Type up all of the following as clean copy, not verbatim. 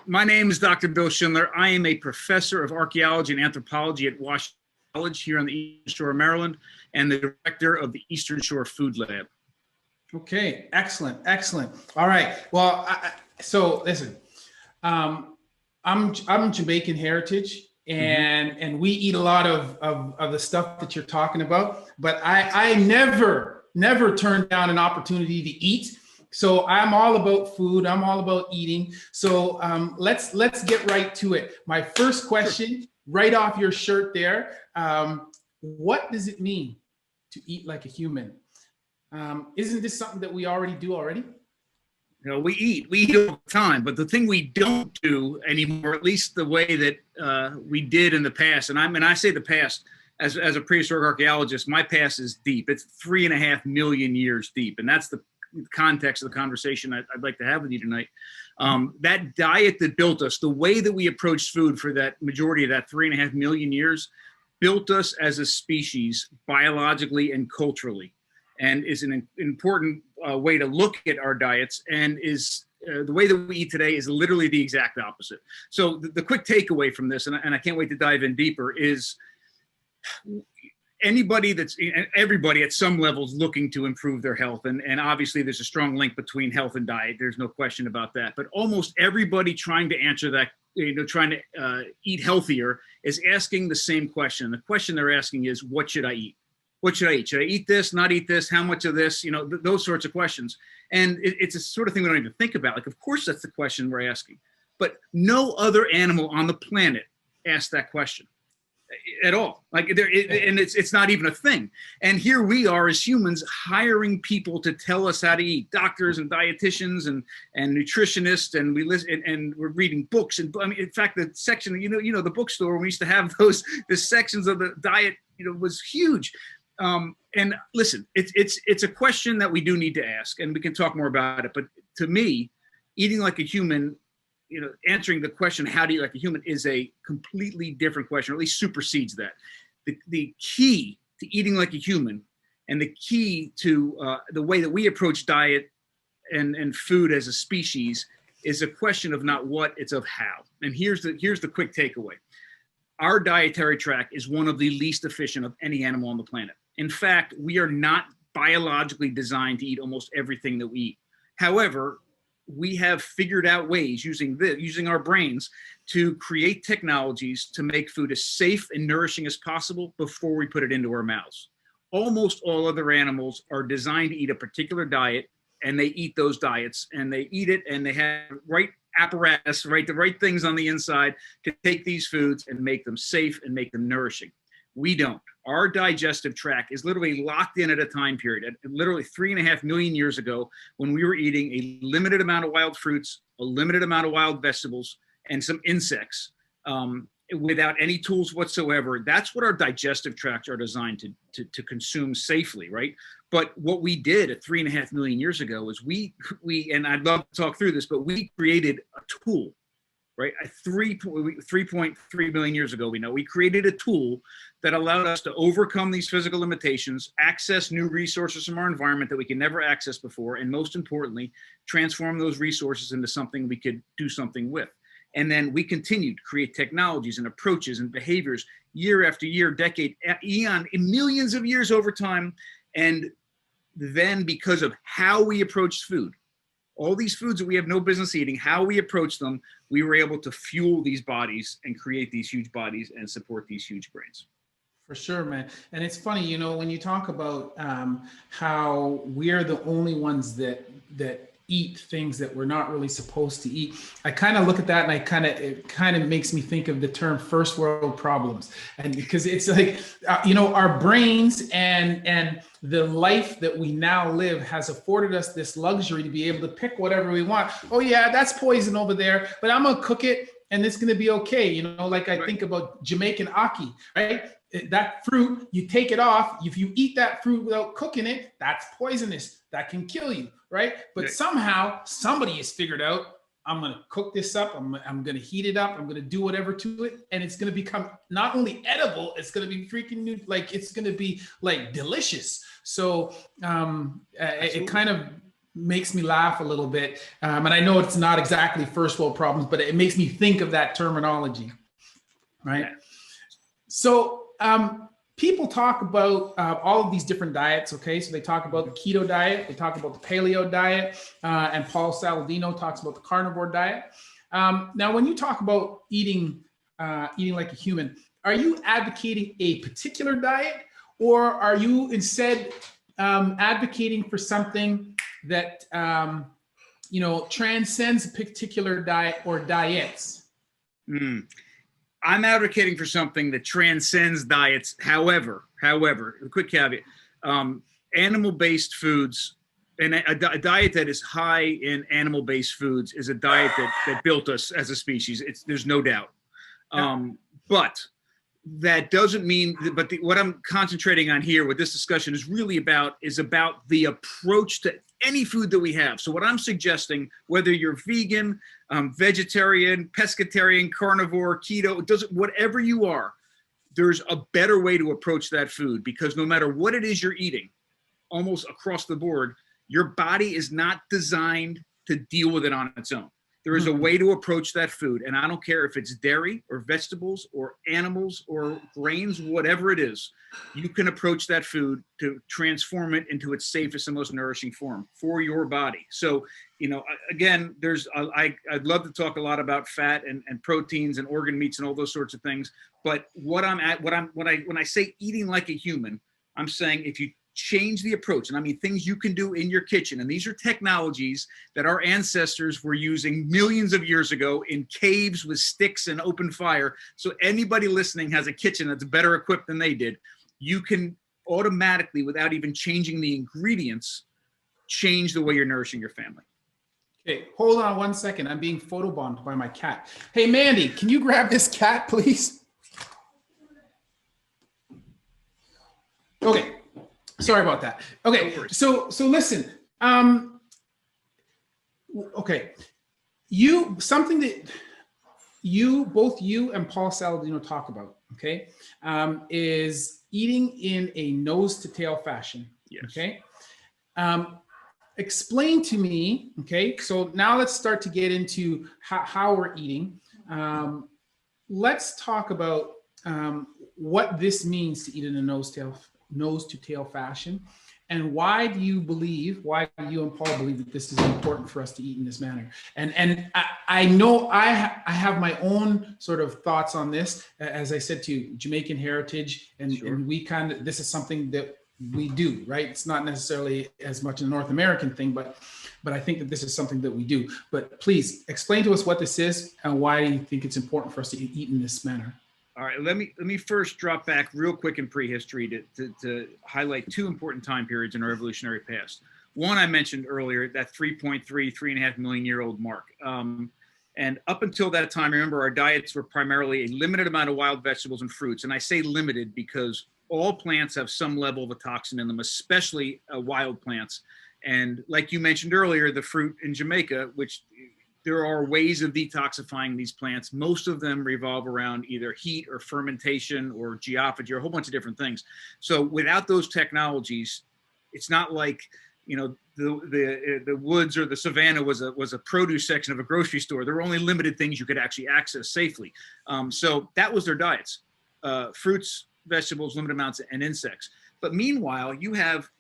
My name is Dr. Bill Schindler. I am a professor of archaeology and anthropology at Washington College here on the Eastern Shore of Maryland and the director of the Eastern Shore Food Lab. Okay, excellent, excellent. All right. Well, so listen, I'm Jamaican heritage, and we eat a lot of the stuff that you're talking about. But I never turned down an opportunity to eat. So I'm all about food. I'm all about eating. So let's get right to it. My first question, right off your shirt there, what does it mean to eat like a human? Isn't this something that we already do already? You know, we eat all the time, but the thing we don't do anymore, at least the way that we did in the past, and I say the past as a prehistoric archaeologist, my past is deep. It's 3.5 million years deep, and that's the context of the conversation I'd like to have with you tonight. That diet that built us, the way that we approached food for that majority of that 3.5 million years, built us as a species biologically and culturally, and is an important way to look at our diets, and is the way that we eat today is literally the exact opposite. So the quick takeaway from this, and I can't wait to dive in deeper, is everybody at some levels looking to improve their health. And obviously there's a strong link between health and diet. There's no question about that. But almost everybody trying to answer that, trying to eat healthier is asking the same question. The question they're asking is, what should I eat? What should I eat? Should I eat this, not eat this? How much of this? Those sorts of questions. And it's a sort of thing we don't even think about. Like, of course, that's the question we're asking. But no other animal on the planet asks that question at all. And it's not even a thing. And here we are as humans hiring people to tell us how to eat, doctors and dietitians and nutritionists, and we listen and we're reading books. And I mean, in fact, the section, the bookstore, we used to have the sections of the diet, was huge. And listen, it's a question that we do need to ask, and we can talk more about it. But to me, eating like a human, answering the question, how do you eat like a human, is a completely different question, or at least supersedes that. The key to eating like a human, and the key to the way that we approach diet and food as a species, is a question of not what, it's of how. And here's the quick takeaway. Our dietary tract is one of the least efficient of any animal on the planet. In fact, we are not biologically designed to eat almost everything that we eat. However, we have figured out ways using our brains to create technologies to make food as safe and nourishing as possible before we put it into our mouths. Almost all other animals are designed to eat a particular diet, and they eat those diets, and they eat it, and they have right apparatus, the right things on the inside to take these foods and make them safe and make them nourishing. We don't. Our digestive tract is literally locked in at a time period, at literally 3.5 million years ago, when we were eating a limited amount of wild fruits, a limited amount of wild vegetables, and some insects, without any tools whatsoever. That's what our digestive tracts are designed to consume safely, right? But what we did at 3.5 million years ago is we, and I'd love to talk through this, but we created a tool, right? 3.3 million years ago, we created a tool that allowed us to overcome these physical limitations, access new resources from our environment that we can never access before, and most importantly, transform those resources into something we could do something with. And then we continued to create technologies and approaches and behaviors year after year, decade, eon, millions of years over time. And then because of how we approached food, all these foods that we have no business eating, how we approach them, we were able to fuel these bodies and create these huge bodies and support these huge brains. For sure, man. And it's funny, when you talk about how we're the only ones that eat things that we're not really supposed to eat, I kind of look at that, and it kind of makes me think of the term first world problems. And because it's like, our brains and the life that we now live has afforded us this luxury to be able to pick whatever we want. Oh yeah, that's poison over there, but I'm gonna cook it and it's gonna be okay. Like I think about Jamaican ackee, right? That fruit, you take it off. If you eat that fruit without cooking it, that's poisonous. That can kill you, right? But somehow somebody has figured out, I'm going to cook this up. I'm going to heat it up. I'm going to do whatever to it. And it's going to become not only edible, it's going to be freaking new. Like, it's going to be like delicious. So it kind of makes me laugh a little bit. And I know it's not exactly first world problems, but it makes me think of that terminology, right? Yeah. So people talk about all of these different diets, okay? So they talk about the keto diet, they talk about the paleo diet, and Paul Saladino talks about the carnivore diet. Now, when you talk about eating like a human, are you advocating a particular diet, or are you instead advocating for something that transcends a particular diet or diets? I'm advocating for something that transcends diets. However, a quick caveat: animal-based foods and a diet that is high in animal-based foods is a diet that built us as a species. There's no doubt. But that doesn't mean, what I'm concentrating on here, what this discussion is really about, is about the approach to any food that we have. So what I'm suggesting, whether you're vegan, vegetarian, pescatarian, carnivore, keto, whatever you are, there's a better way to approach that food, because no matter what it is you're eating, almost across the board, your body is not designed to deal with it on its own. There is a way to approach that food. And I don't care if it's dairy or vegetables or animals or grains, whatever it is, you can approach that food to transform it into its safest and most nourishing form for your body. So, again, I'd love to talk a lot about fat and proteins and organ meats and all those sorts of things. But when I say eating like a human, I'm saying if you change the approach, and I mean things you can do in your kitchen, and these are technologies that our ancestors were using millions of years ago in caves with sticks and open fire. So anybody listening has a kitchen that's better equipped than they did. You can automatically, without even changing the ingredients, change the way you're nourishing your family. Okay, hold on 1 second. I'm being photobombed by my cat. Hey, Mandy, can you grab this cat, please? Okay. Sorry about that. Okay, so listen. Okay, something that both you and Paul Saladino talk about, okay, is eating in a nose to tail fashion. Yes. Okay. Explain to me. Okay, so now let's start to get into how we're eating. Let's talk about what this means to eat in a nose to tail fashion, and why do you and Paul believe that this is important for us to eat in this manner? And I know I have my own sort of thoughts on this. As I said, to Jamaican heritage, and, Sure. and this is something that we do, right? It's not necessarily as much a North American thing, but I think that this is something that we do. But please explain to us what this is and why you think it's important for us to eat in this manner. All right, let me first drop back real quick in prehistory to highlight two important time periods in our evolutionary past. One, I mentioned earlier, that 3.5 million year old mark. And up until that time, remember, our diets were primarily a limited amount of wild vegetables and fruits. And I say limited because all plants have some level of a toxin in them, especially wild plants. And like you mentioned earlier, the fruit in Jamaica, which there are ways of detoxifying these plants. Most of them revolve around either heat or fermentation or geophagy or a whole bunch of different things. So without those technologies, it's not like, the woods or the savannah was a produce section of a grocery store. There were only limited things you could actually access safely. So that was their diets: fruits, vegetables, limited amounts, and insects. But meanwhile, you have,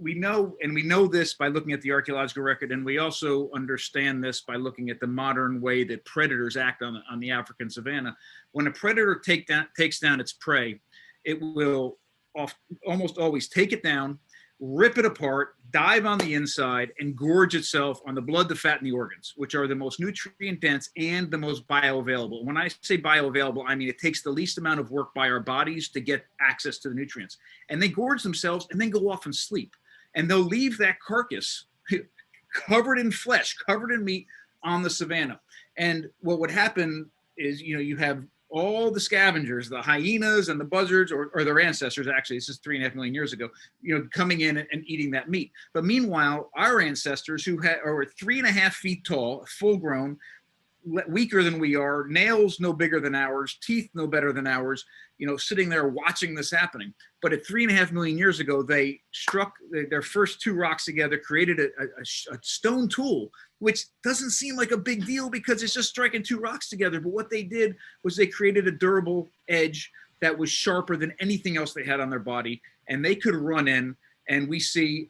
we know this by looking at the archaeological record, and we also understand this by looking at the modern way that predators act on the African savanna. When a predator takes down its prey, it will almost always take it down, rip it apart, dive on the inside, and gorge itself on the blood, the fat, and the organs, which are the most nutrient dense and the most bioavailable. When I say bioavailable, I mean it takes the least amount of work by our bodies to get access to the nutrients. And they gorge themselves and then go off and sleep. And they'll leave that carcass covered in flesh, covered in meat on the savanna. And what would happen is, you have all the scavengers, the hyenas and the buzzards, or their ancestors, actually, this is 3.5 million years ago, coming in and eating that meat. But meanwhile, our ancestors, who were 3.5 feet tall, full grown, weaker than we are, nails no bigger than ours, teeth no better than ours, sitting there watching this happening. But at 3.5 million years ago, they struck their first two rocks together, created a stone tool, which doesn't seem like a big deal because it's just striking two rocks together. But what they did was they created a durable edge that was sharper than anything else they had on their body, and they could run in, and we see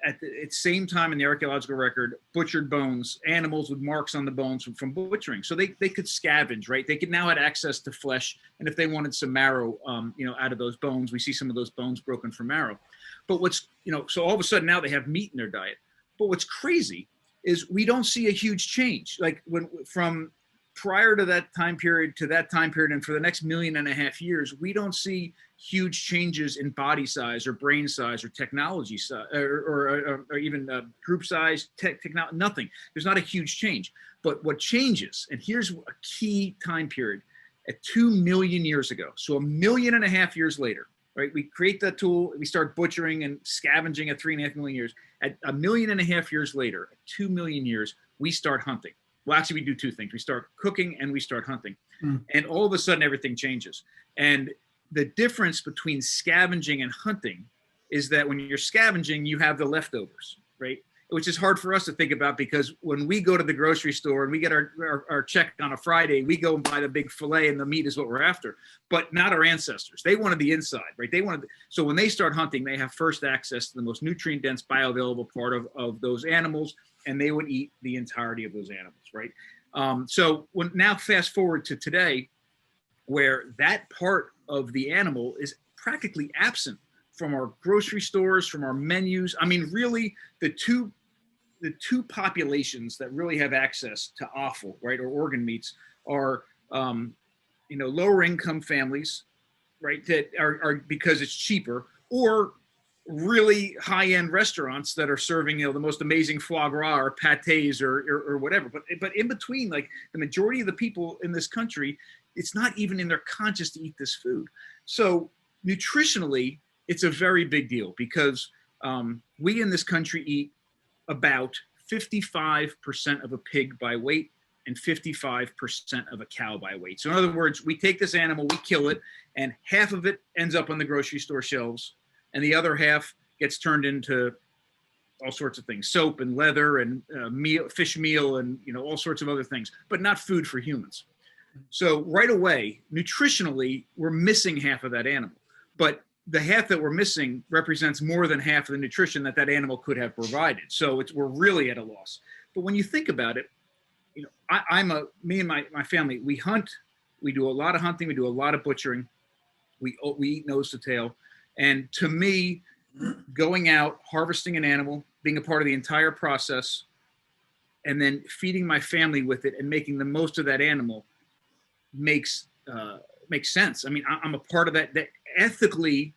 at the same time in the archaeological record, butchered bones, animals with marks on the bones from butchering. So they could scavenge, right? They could now have access to flesh. And if they wanted some marrow, out of those bones, we see some of those bones broken for marrow. But so all of a sudden now they have meat in their diet. But what's crazy is we don't see a huge change. Like from prior to that time period and for the next 1.5 million years, we don't see huge changes in body size or brain size or technology size or even group size, technology, nothing. There's not a huge change. But what changes, and here's a key time period, at 2 million years ago, so 1.5 million years later, right? We create that tool, we start butchering and scavenging at 3.5 million years. At 1.5 million years later, at 2 million years, we start hunting. Well, actually, we do two things. We start cooking and we start hunting. And all of a sudden, everything changes. And the difference between scavenging and hunting is that when you're scavenging, you have the leftovers, right? Which is hard for us to think about because when we go to the grocery store and we get our check on a Friday, we go and buy the big filet and the meat is what we're after, but not our ancestors. They wanted the inside, right? So when they start hunting, they have first access to the most nutrient-dense bioavailable part of those animals, and they would eat the entirety of those animals, right? So now fast forward to today, where that part of the animal is practically absent from our grocery stores, from our menus. I mean, really, the two populations that really have access to offal, right, or organ meats are, lower income families, right, that are because it's cheaper, or really high-end restaurants that are serving, the most amazing foie gras or pâtés or whatever. But in between, like the majority of the people in this country, it's not even in their conscious to eat this food. So nutritionally, it's a very big deal because we in this country eat about 55% of a pig by weight and 55% of a cow by weight. So in other words, we take this animal, we kill it, and half of it ends up on the grocery store shelves, and the other half gets turned into all sorts of things, soap and leather and fish meal and all sorts of other things, but not food for humans. So right away, nutritionally, we're missing half of that animal, but the half that we're missing represents more than half of the nutrition that animal could have provided. So we're really at a loss. But when you think about it, me and my family, we hunt, we do a lot of hunting, we do a lot of butchering, we eat nose to tail. And to me, going out, harvesting an animal, being a part of the entire process, and then feeding my family with it and making the most of that animal makes sense. I mean, I'm a part of that. That ethically,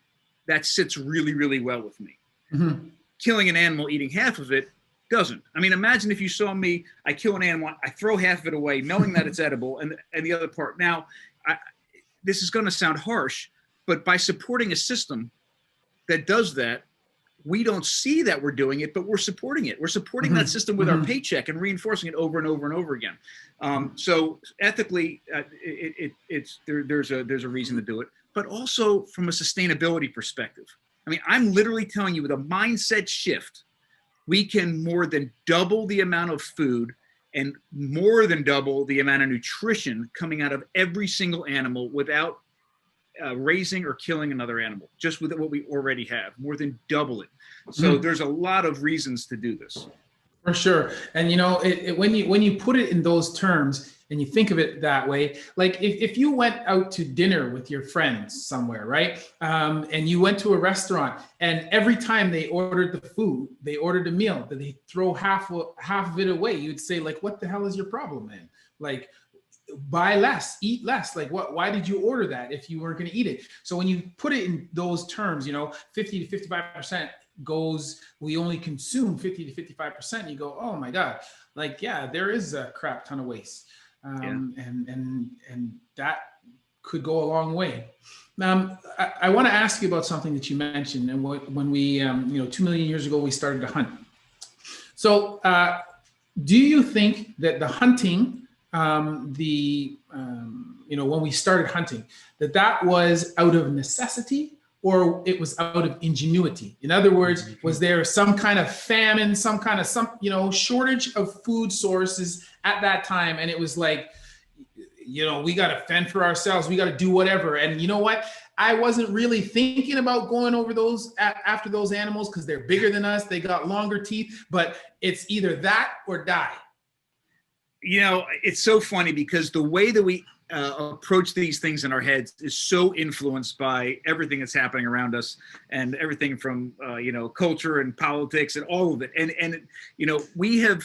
that sits really, really well with me. Mm-hmm. Killing an animal, eating half of it doesn't. I mean, imagine if you saw me, I kill an animal, I throw half of it away, knowing that it's edible, and the other part. Now, this is going to sound harsh, but by supporting a system that does that, we don't see that we're doing it, but we're supporting it. We're supporting that system with our paycheck and reinforcing it over and over and over again. So ethically, there's a reason to do it, but also from a sustainability perspective. I mean, I'm literally telling you, with a mindset shift, we can more than double the amount of food and more than double the amount of nutrition coming out of every single animal without raising or killing another animal, just with what we already have, more than double it. So there's a lot of reasons to do this. For sure. And when you put it in those terms and you think of it that way, like if you went out to dinner with your friends somewhere, right? And you went to a restaurant, and every time they ordered the food, they ordered a meal, that they throw half of it away, you'd say, like, what the hell is your problem, man? Like, buy less, eat less. Like, why did you order that if you weren't going to eat it? So when you put it in those terms, 50 to 55% goes, we only consume 50 to 55%. You go, oh my God, like, yeah, there is a crap ton of waste. And that could go a long way. I want to ask you about something that you mentioned. And when we, 2 million years ago, we started to hunt. So do you think that the hunting when we started hunting, that was out of necessity or it was out of ingenuity. In other words, was there some kind of famine, some shortage of food sources at that time? And it was like, we got to fend for ourselves. We got to do whatever. And you know what? I wasn't really thinking about going over after those animals because they're bigger than us. They got longer teeth, but it's either that or die. It's so funny because the way that we approach these things in our heads is so influenced by everything that's happening around us and everything from, culture and politics and all of it. And we have,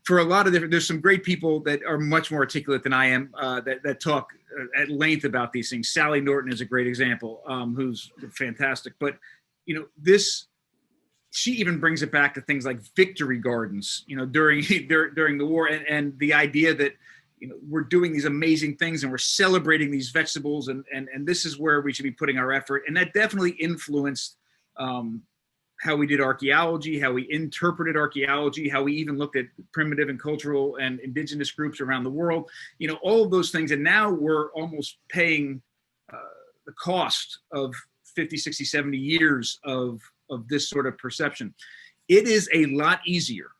for a lot of there's some great people that are much more articulate than I am that talk at length about these things. Sally Norton is a great example, who's fantastic. But, she even brings it back to things like victory gardens, during the war, and the idea that, we're doing these amazing things and we're celebrating these vegetables, and this is where we should be putting our effort. And that definitely influenced how we did archaeology, how we interpreted archaeology, how we even looked at primitive and cultural and indigenous groups around the world, all of those things. And now we're almost paying the cost of 50, 60, 70 years of this sort of perception. It is a lot easier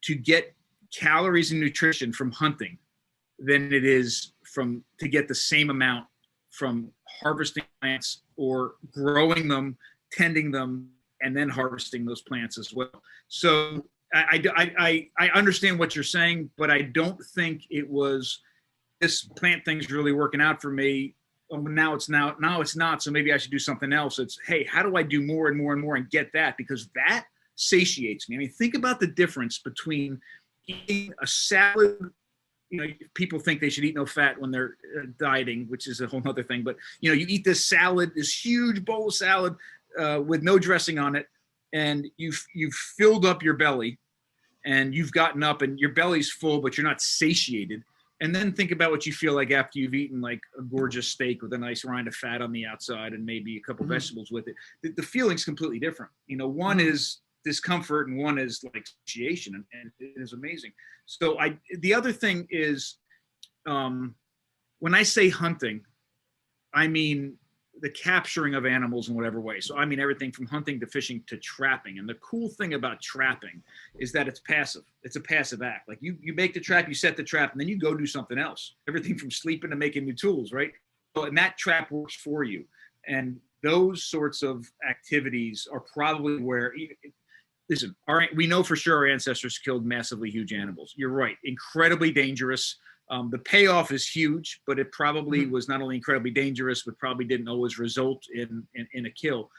to get calories and nutrition from hunting than it is to get the same amount from harvesting plants or growing them, tending them, and then harvesting those plants as well. So I understand what you're saying, but I don't think it was this plant thing's really working out for me. Oh, now it's not. So maybe I should do something else. It's, hey, how do I do more and more and more and get that? Because that satiates me. I mean, think about the difference between eating a salad. People think they should eat no fat when they're dieting, which is a whole other thing. But, you eat this salad, this huge bowl of salad with no dressing on it, and you've filled up your belly and you've gotten up and your belly's full, but you're not satiated. And then think about what you feel like after you've eaten like a gorgeous steak with a nice rind of fat on the outside and maybe a couple vegetables with it. The feeling's completely different. One is discomfort and one is like satiation, and it is amazing. So the other thing is, when I say hunting, I mean the capturing of animals in whatever way. So I mean everything from hunting to fishing to trapping. And the cool thing about trapping is that it's passive. It's a passive act. Like you make the trap, you set the trap, and then you go do something else. Everything from sleeping to making new tools, right? So, and that trap works for you. And those sorts of activities are probably where, listen, we know for sure our ancestors killed massively huge animals. You're right, incredibly dangerous. The payoff is huge, but it probably was not only incredibly dangerous, but probably didn't always result in a kill.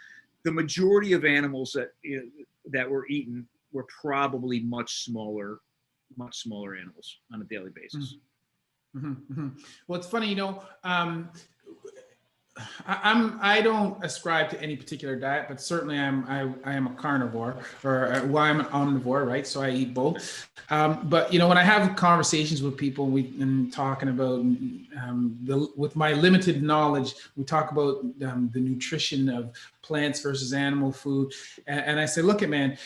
The majority of animals that were eaten were probably much smaller animals on a daily basis. Well, it's funny, I don't ascribe to any particular diet, but certainly I am a carnivore, I'm an omnivore, right? So I eat both. But when I have conversations with people, and talking about with my limited knowledge, we talk about the nutrition of plants versus animal food, and I say, look, man,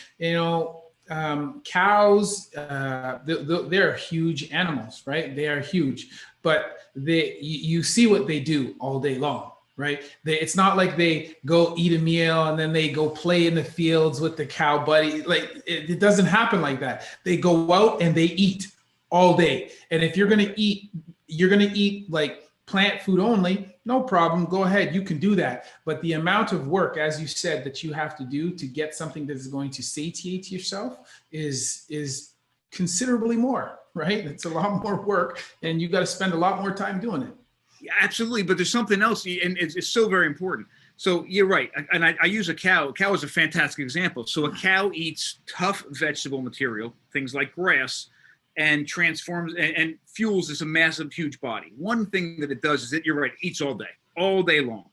cows, they're huge animals, right? They are huge, but you see what they do all day long. Right. It's not like they go eat a meal and then they go play in the fields with the cow buddy. Like it doesn't happen like that. They go out and they eat all day. And if you're going to eat like plant food only, no problem. Go ahead. You can do that. But the amount of work, as you said, that you have to do to get something that is going to satiate yourself is considerably more, right? It's a lot more work and you got to spend a lot more time doing it. Yeah, absolutely. But there's something else, and it's so very important. So you're right. And I use a cow. A cow is a fantastic example. So a cow eats tough vegetable material, things like grass, and transforms and fuels this massive, huge body. One thing that it does is that, you're right, it eats all day long.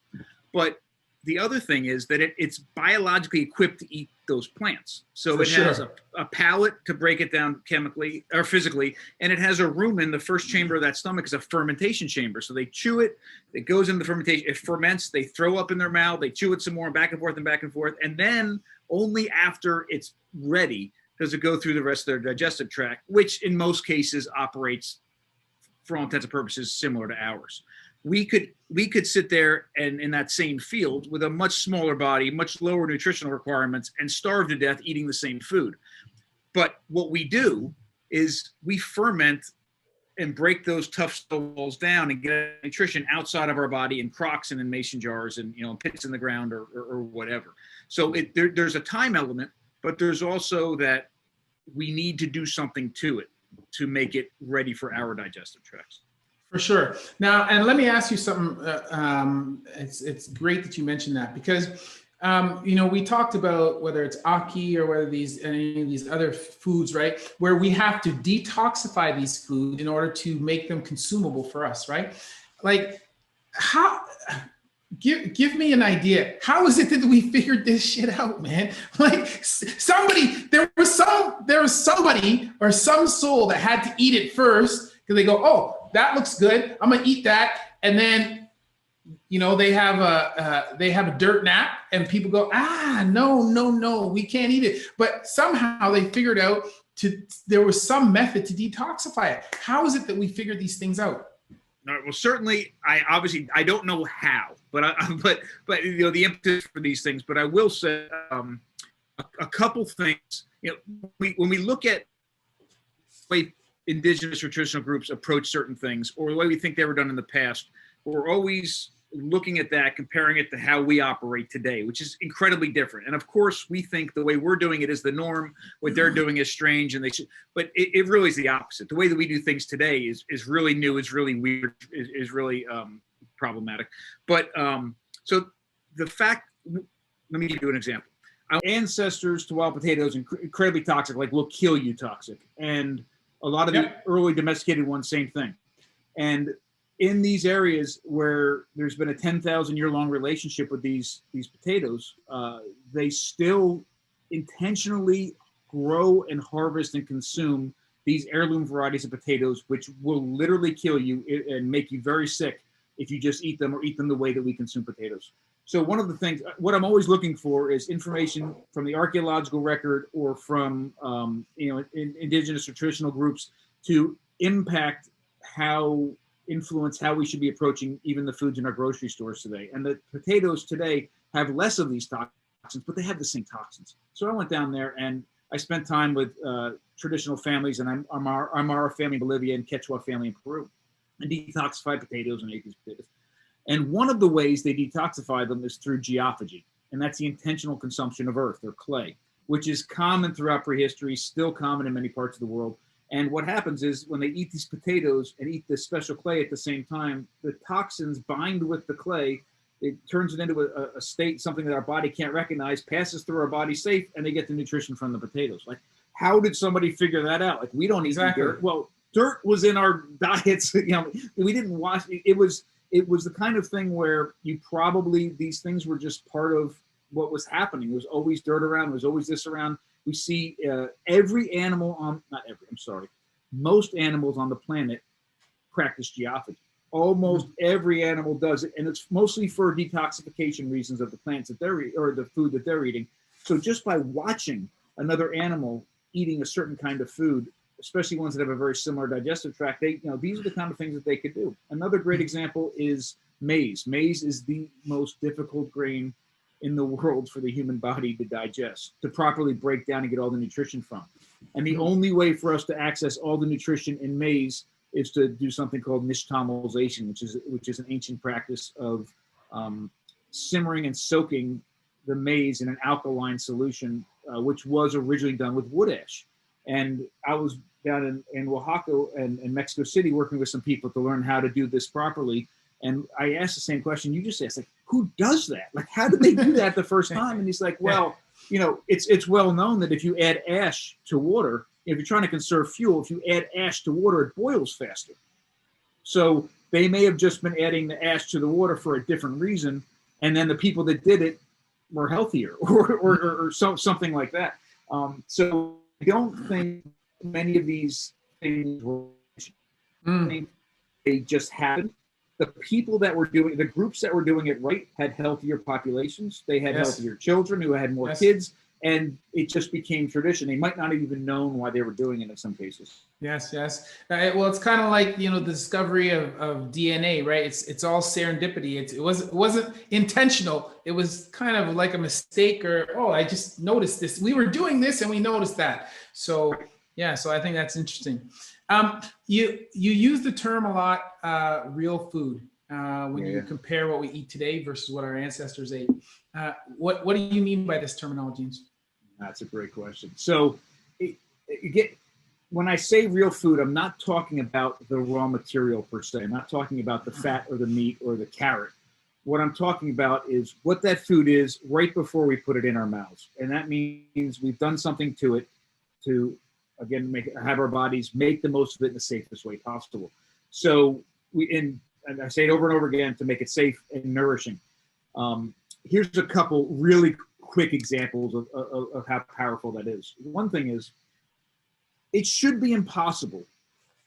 But the other thing is that it's biologically equipped to eat those plants. So it has a palate to break it down chemically or physically, and it has a rumen. The first chamber of that stomach is a fermentation chamber. So they chew it, it goes into the fermentation, it ferments, they throw up in their mouth, they chew it some more, and back and forth and back and forth. And then only after it's ready, does it go through the rest of their digestive tract, which in most cases operates, for all intents and purposes, similar to ours. We could sit there and in that same field with a much smaller body, much lower nutritional requirements, and starve to death eating the same food. But what we do is we ferment and break those tough walls down and get nutrition outside of our body in crocks and in mason jars and pits in the ground or whatever. So there's a time element, but there's also that we need to do something to it to make it ready for our digestive tracts. For sure. Now, and let me ask you something. It's great that you mentioned that because, we talked about whether it's ackee or whether any of these other foods, right, where we have to detoxify these foods in order to make them consumable for us, right? Like, how? Give me an idea. How is it that we figured this shit out, man? Like there was somebody or some soul that had to eat it first because they go, oh, that looks good. I'm gonna eat that, and then they have a dirt nap, and people go, no, we can't eat it. But somehow they figured out there was some method to detoxify it. How is it that we figured these things out? All right, well, certainly, I don't know how, but the impetus for these things. But I will say a couple things. When we look at the way indigenous nutritional groups approach certain things, or the way we think they were done in the past, we're always looking at that, comparing it to how we operate today, which is incredibly different. And of course, we think the way we're doing it is the norm. What they're doing is strange, and but it really is the opposite. The way that we do things today is really new, is really weird, is really problematic. But so the fact, let me give you an example. Our ancestors to wild potatoes, incredibly toxic, like will kill you toxic. And a lot of the early domesticated ones, same thing. And in these areas where there's been a 10,000-year-long relationship with these potatoes, they still intentionally grow and harvest and consume these heirloom varieties of potatoes, which will literally kill you and make you very sick if you just eat them or eat them the way that we consume potatoes. So one of the things, what I'm always looking for is information from the archaeological record or from indigenous nutritional groups to influence how we should be approaching even the foods in our grocery stores today. And the potatoes today have less of these toxins, but they have the same toxins. So I went down there and I spent time with traditional families, and Aymara family in Bolivia and Quechua family in Peru, and detoxified potatoes and ate these potatoes. And one of the ways they detoxify them is through geophagy, and that's the intentional consumption of earth or clay, which is common throughout prehistory, still common in many parts of the world. And what happens is when they eat these potatoes and eat this special clay at the same time, the toxins bind with the clay. It turns it into a state, something that our body can't recognize, passes through our body safe, and they get the nutrition from the potatoes. Like, how did somebody figure that out? Like, we don't eat dirt. Well, dirt was in our diets. We didn't wash it. It was the kind of thing where these things were just part of what was happening. There was always dirt around. There was always this around. We see most animals on the planet practice geophagy. Almost every animal does it, and it's mostly for detoxification reasons of the plants that they're or the food that they're eating. So just by watching another animal eating a certain kind of food, especially ones that have a very similar digestive tract, these are the kind of things that they could do. Another great example is maize. Maize is the most difficult grain in the world for the human body to digest, to properly break down and get all the nutrition from. And the only way for us to access all the nutrition in maize is to do something called nixtamalization, which is an ancient practice of simmering and soaking the maize in an alkaline solution, which was originally done with wood ash. And I was down in Oaxaca and in Mexico City working with some people to learn how to do this properly. And I asked the same question you just asked, like, who does that? Like, how did they do that the first time? And he's like, well, it's well known that if you add ash to water, if you're trying to conserve fuel, if you add ash to water, it boils faster. So they may have just been adding the ash to the water for a different reason. And then the people that did it were healthier or something like that. So I don't think many of these things were, they just happened. The people that were doing, the groups that were doing it right had healthier populations. They had healthier children who had more kids. and it just became tradition. They might not have even known why they were doing it in some cases. Yes, yes. Well, it's kind of like, the discovery of DNA, right? It's all serendipity. It wasn't intentional. It was kind of like a mistake, or, oh, I just noticed this. We were doing this and we noticed that. So yeah, so I think that's interesting. You use the term a lot, real food, when you compare what we eat today versus what our ancestors ate. What do you mean by this terminology? That's a great question. So when I say real food, I'm not talking about the raw material per se. I'm not talking about the fat or the meat or the carrot. What I'm talking about is what that food is right before we put it in our mouths. And that means we've done something to it to, again, have our bodies make the most of it in the safest way possible. So and I say it over and over again, to make it safe and nourishing. Here's a couple really quick examples of how powerful that is. One thing is, it should be impossible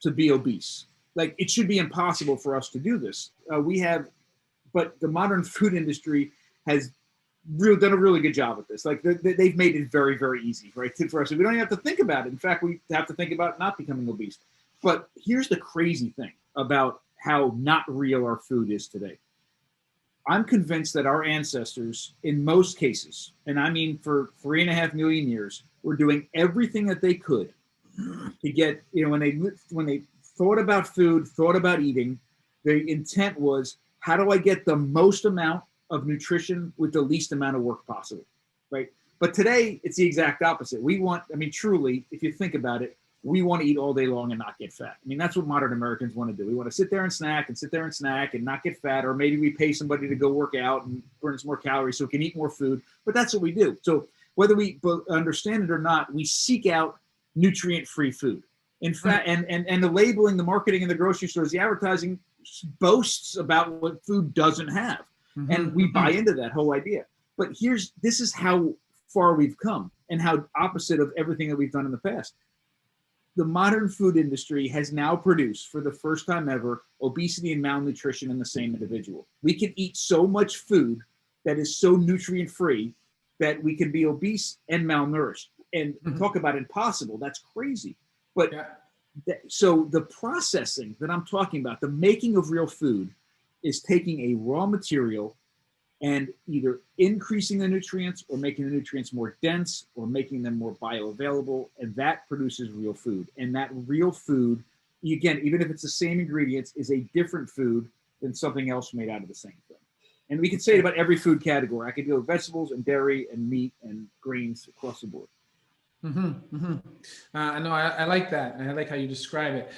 to be obese. Like, it should be impossible for us to do this. But the modern food industry has done a really good job at this. Like, they've made it very, very easy, right, for us. We don't even have to think about it. In fact, we have to think about not becoming obese. But here's the crazy thing about how not real our food is today. I'm convinced that our ancestors, in most cases, and I mean for 3.5 million years, were doing everything that they could to get, when they thought about food, thought about eating, the intent was, how do I get the most amount of nutrition with the least amount of work possible, right? But today, it's the exact opposite. Truly, if you think about it, we want to eat all day long and not get fat. I mean, that's what modern Americans want to do. We want to sit there and snack and not get fat, or maybe we pay somebody to go work out and burn some more calories so we can eat more food. But that's what we do. So whether we understand it or not, we seek out nutrient-free food. In fact, and the labeling, the marketing in the grocery stores, the advertising boasts about what food doesn't have. Mm-hmm. And we buy into that whole idea. But this is how far we've come, and how opposite of everything that we've done in the past. The modern food industry has now produced, for the first time ever, obesity and malnutrition in the same individual. We can eat so much food that is so nutrient-free that we can be obese and malnourished. And talk about impossible, that's crazy. But so the processing that I'm talking about, the making of real food, is taking a raw material and either increasing the nutrients or making the nutrients more dense or making them more bioavailable, and that produces real food. And that real food, again, even if it's the same ingredients, is a different food than something else made out of the same thing. And we can say it about every food category. I could deal with vegetables and dairy and meat and grains across the board. No, I like that. I like how you describe it.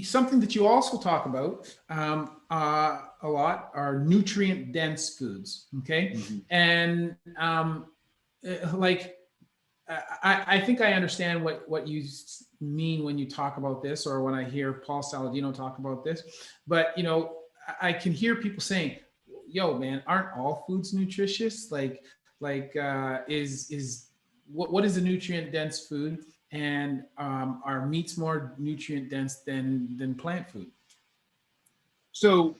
Something that you also talk about a lot are nutrient-dense foods. Okay, and I think I understand what you mean when you talk about this, or when I hear Paul Saladino talk about this. But I can hear people saying, "Yo, man, aren't all foods nutritious? What is a nutrient-dense food? And are meats more nutrient-dense than plant food?" So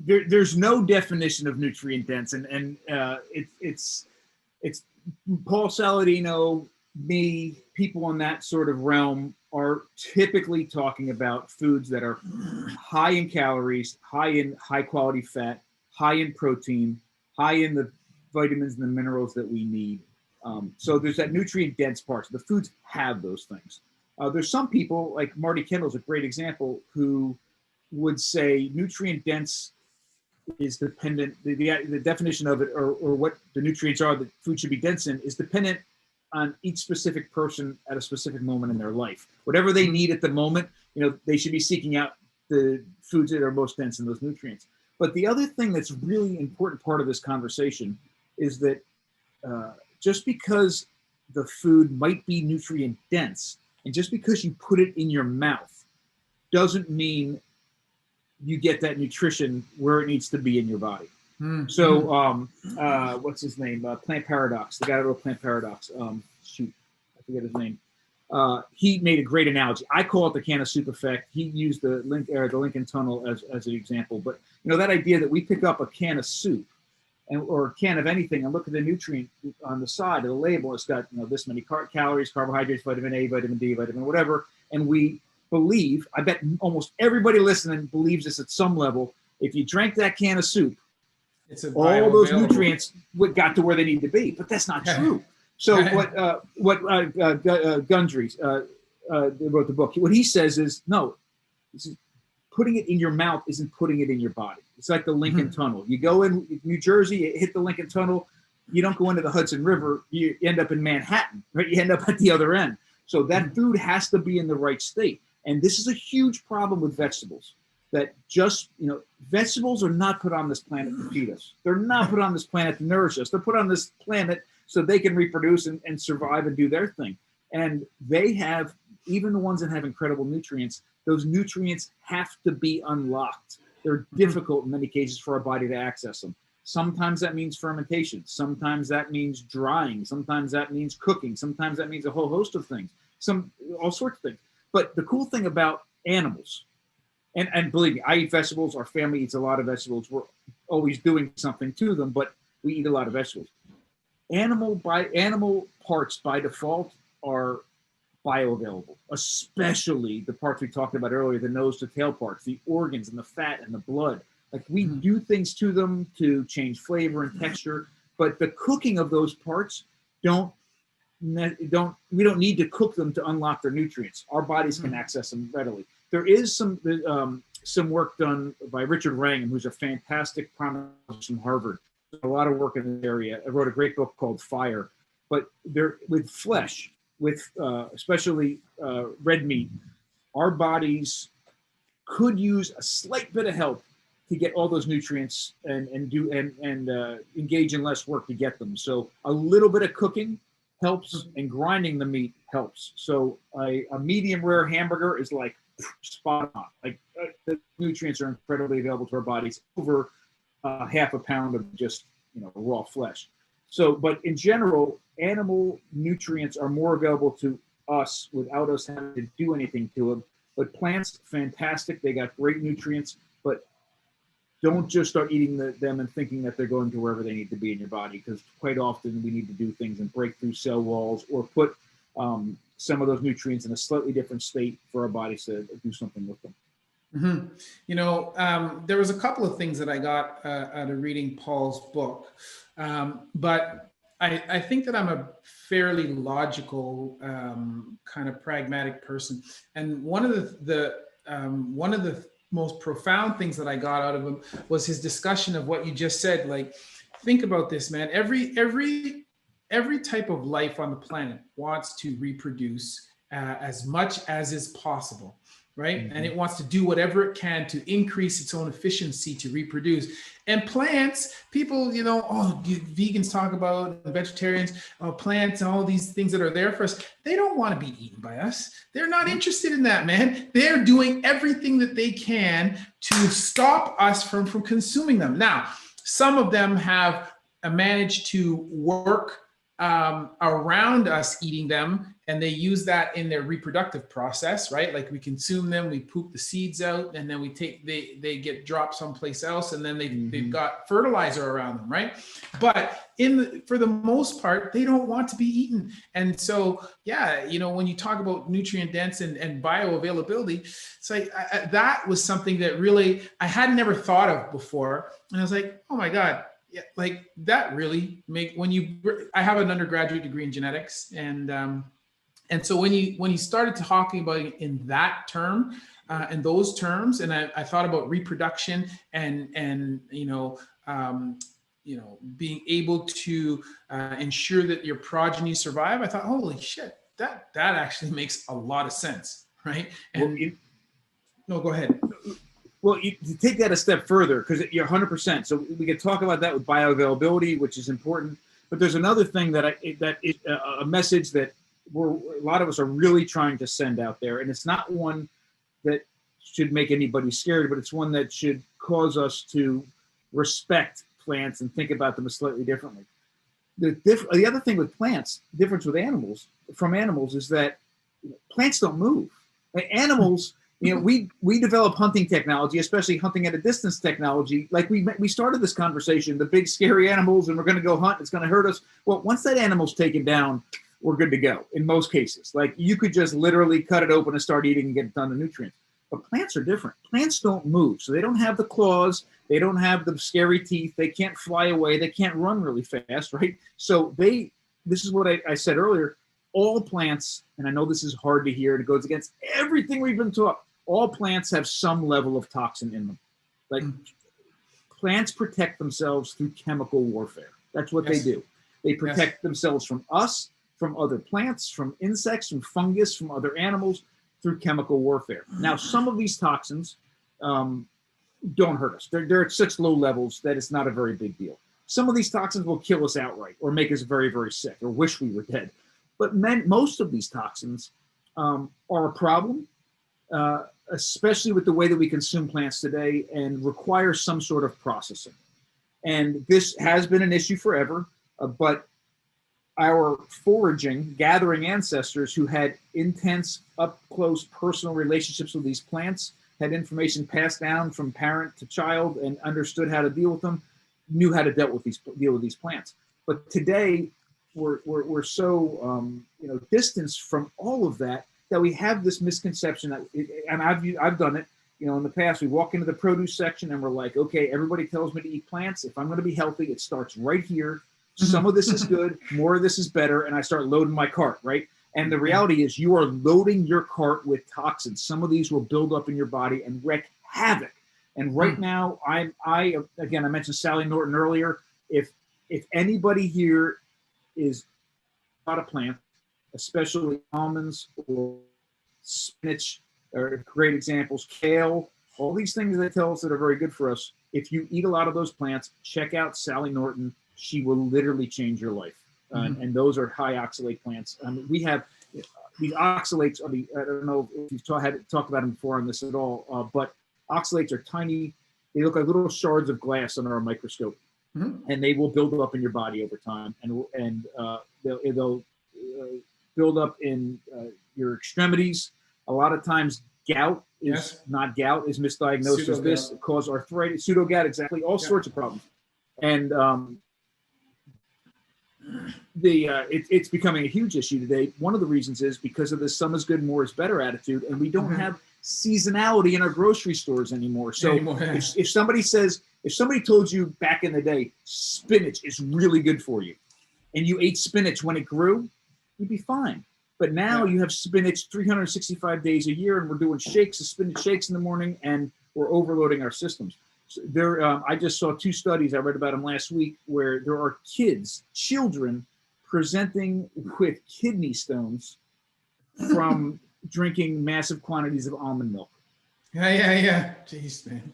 there's no definition of nutrient-dense, and it's Paul Saladino, me, people in that sort of realm are typically talking about foods that are high in calories, high in high-quality fat, high in protein, high in the vitamins and the minerals that we need. So there's that nutrient-dense part. So the foods have those things. There's some people, like Marty Kendall's a great example, who would say nutrient-dense is dependent, the definition of it, or what the nutrients are that food should be dense in, is dependent on each specific person at a specific moment in their life. Whatever they need at the moment, they should be seeking out the foods that are most dense in those nutrients. But the other thing that's really important part of this conversation is that just because the food might be nutrient dense, and just because you put it in your mouth, doesn't mean you get that nutrition where it needs to be in your body. So what's his name? Plant Paradox, the guy that wrote Plant Paradox. I forget his name. He made a great analogy. I call it the can of soup effect. He used the Lincoln Tunnel as an example. But that idea that we pick up a can of soup, or a can of anything and look at the nutrient on the side of the label. It's got, this many calories, carbohydrates, vitamin A, vitamin D, vitamin whatever. And we believe, I bet almost everybody listening believes this at some level. If you drank that can of soup, all those nutrients got to where they need to be, but that's not true. So what Gundry wrote the book, what he says is, no, putting it in your mouth isn't putting it in your body. It's like the Lincoln Tunnel. You go in New Jersey, you hit the Lincoln Tunnel, you don't go into the Hudson River, you end up in Manhattan, right? You end up at the other end. So that food has to be in the right state. And this is a huge problem with vegetables, that just, vegetables are not put on this planet to feed us. They're not put on this planet to nourish us. They're put on this planet so they can reproduce and survive and do their thing. And they have, even the ones that have incredible nutrients, those nutrients have to be unlocked. They're difficult in many cases for our body to access them. Sometimes that means fermentation. Sometimes that means drying. Sometimes that means cooking. Sometimes that means a whole host of things, all sorts of things. But the cool thing about animals, and believe me, I eat vegetables. Our family eats a lot of vegetables. We're always doing something to them, but we eat a lot of vegetables. Animal parts by default are bioavailable, especially the parts we talked about earlier, the nose to tail parts, the organs and the fat and the blood. Like we do things to them to change flavor and texture, but the cooking of those parts we don't need to cook them to unlock their nutrients. Our bodies can access them readily. There is some work done by Richard Wrangham, who's a fantastic chronologist from Harvard. A lot of work in this area. I wrote a great book called Fire. But there, with flesh, with especially red meat, our bodies could use a slight bit of help to get all those nutrients and engage in less work to get them. So a little bit of cooking helps, and grinding the meat helps. So a medium rare hamburger is like spot on. Like the nutrients are incredibly available to our bodies over half a pound of just raw flesh. So, but in general, animal nutrients are more available to us without us having to do anything to them. But plants, fantastic. They got great nutrients, but don't just start eating them and thinking that they're going to wherever they need to be in your body, because quite often we need to do things and break through cell walls or put some of those nutrients in a slightly different state for our bodies to do something with them. There was a couple of things that I got out of reading Paul's book, but I think that I'm a fairly logical, kind of pragmatic person. And one of the most profound things that I got out of him was his discussion of what you just said. Like, think about this, man. Every type of life on the planet wants to reproduce as much as is possible. Right? And it wants to do whatever it can to increase its own efficiency to reproduce. And plants, people, vegans talk about, vegetarians, plants, and all these things that are there for us. They don't want to be eaten by us. They're not interested in that, man. They're doing everything that they can to stop us from consuming them. Now, some of them have managed to work around us eating them, and they use that in their reproductive process, right? Like we consume them, we poop the seeds out, and then they get dropped someplace else, and then they've got fertilizer around them, right? But for the most part, they don't want to be eaten. And so, when you talk about nutrient dense and bioavailability, it's like that was something that really I had never thought of before, and I was like, oh my God. Yeah, like that really I have an undergraduate degree in genetics, and so when you started talking about it in that term, in those terms, and I thought about reproduction and being able to ensure that your progeny survive, I thought, holy shit, that actually makes a lot of sense, right? And no, go ahead. Well, you take that a step further, because you're 100%. So we can talk about that with bioavailability, which is important. But there's another thing that is a message that a lot of us are really trying to send out there. And it's not one that should make anybody scared, but it's one that should cause us to respect plants and think about them slightly differently. The other thing with plants, difference with animals, is that plants don't move. Like animals, we develop hunting technology, especially hunting at a distance technology. Like we started this conversation, the big scary animals, and we're going to go hunt. It's going to hurt us. Well, once that animal's taken down, we're good to go in most cases. Like you could just literally cut it open and start eating and get a ton of nutrients. But plants are different. Plants don't move, so they don't have the claws. They don't have the scary teeth. They can't fly away. They can't run really fast, right? So this is what I said earlier. All plants, and I know this is hard to hear, and it goes against everything we've been taught. All plants have some level of toxin in them. Like plants protect themselves through chemical warfare. That's what they do. They protect themselves from us, from other plants, from insects, from fungus, from other animals through chemical warfare. Now, some of these toxins don't hurt us. They're at such low levels that it's not a very big deal. Some of these toxins will kill us outright or make us very, very sick or wish we were dead. But most of these toxins are a problem, especially with the way that we consume plants today, and require some sort of processing. And this has been an issue forever, but our foraging, gathering ancestors who had intense, up-close personal relationships with these plants, had information passed down from parent to child and understood how to deal with them, knew how to deal with these plants. But today, we're so distanced from all of that we have this misconception that, and I've done it, in the past. We walk into the produce section and we're like, okay, everybody tells me to eat plants. If I'm going to be healthy, it starts right here. Some of this is good, more of this is better, and I start loading my cart, right? And the reality is you are loading your cart with toxins. Some of these will build up in your body and wreak havoc. And right now, I mentioned Sally Norton earlier. If anybody here is not a plant, especially almonds or spinach are great examples, kale, all these things they tell us that are very good for us. If you eat a lot of those plants, check out Sally Norton. She will literally change your life. And those are high oxalate plants. We have these oxalates. I don't know if you've talked about them before on this at all, but oxalates are tiny. They look like little shards of glass under a microscope, and they will build up in your body over time, and they'll build up in your extremities. A lot of times, gout is not gout, is misdiagnosed as this, cause arthritis, pseudo-gout, exactly, all sorts of problems. And it's becoming a huge issue today. One of the reasons is because of this "some is good, more is better" attitude, and we don't have seasonality in our grocery stores anymore. So if somebody told you back in the day spinach is really good for you, and you ate spinach when it grew, you'd be fine. But now you have spinach 365 days a year, and we're doing spinach shakes in the morning, and we're overloading our systems. So I just saw 2 studies, I read about them last week, where there are children presenting with kidney stones from drinking massive quantities of almond milk. Yeah. Jeez, man,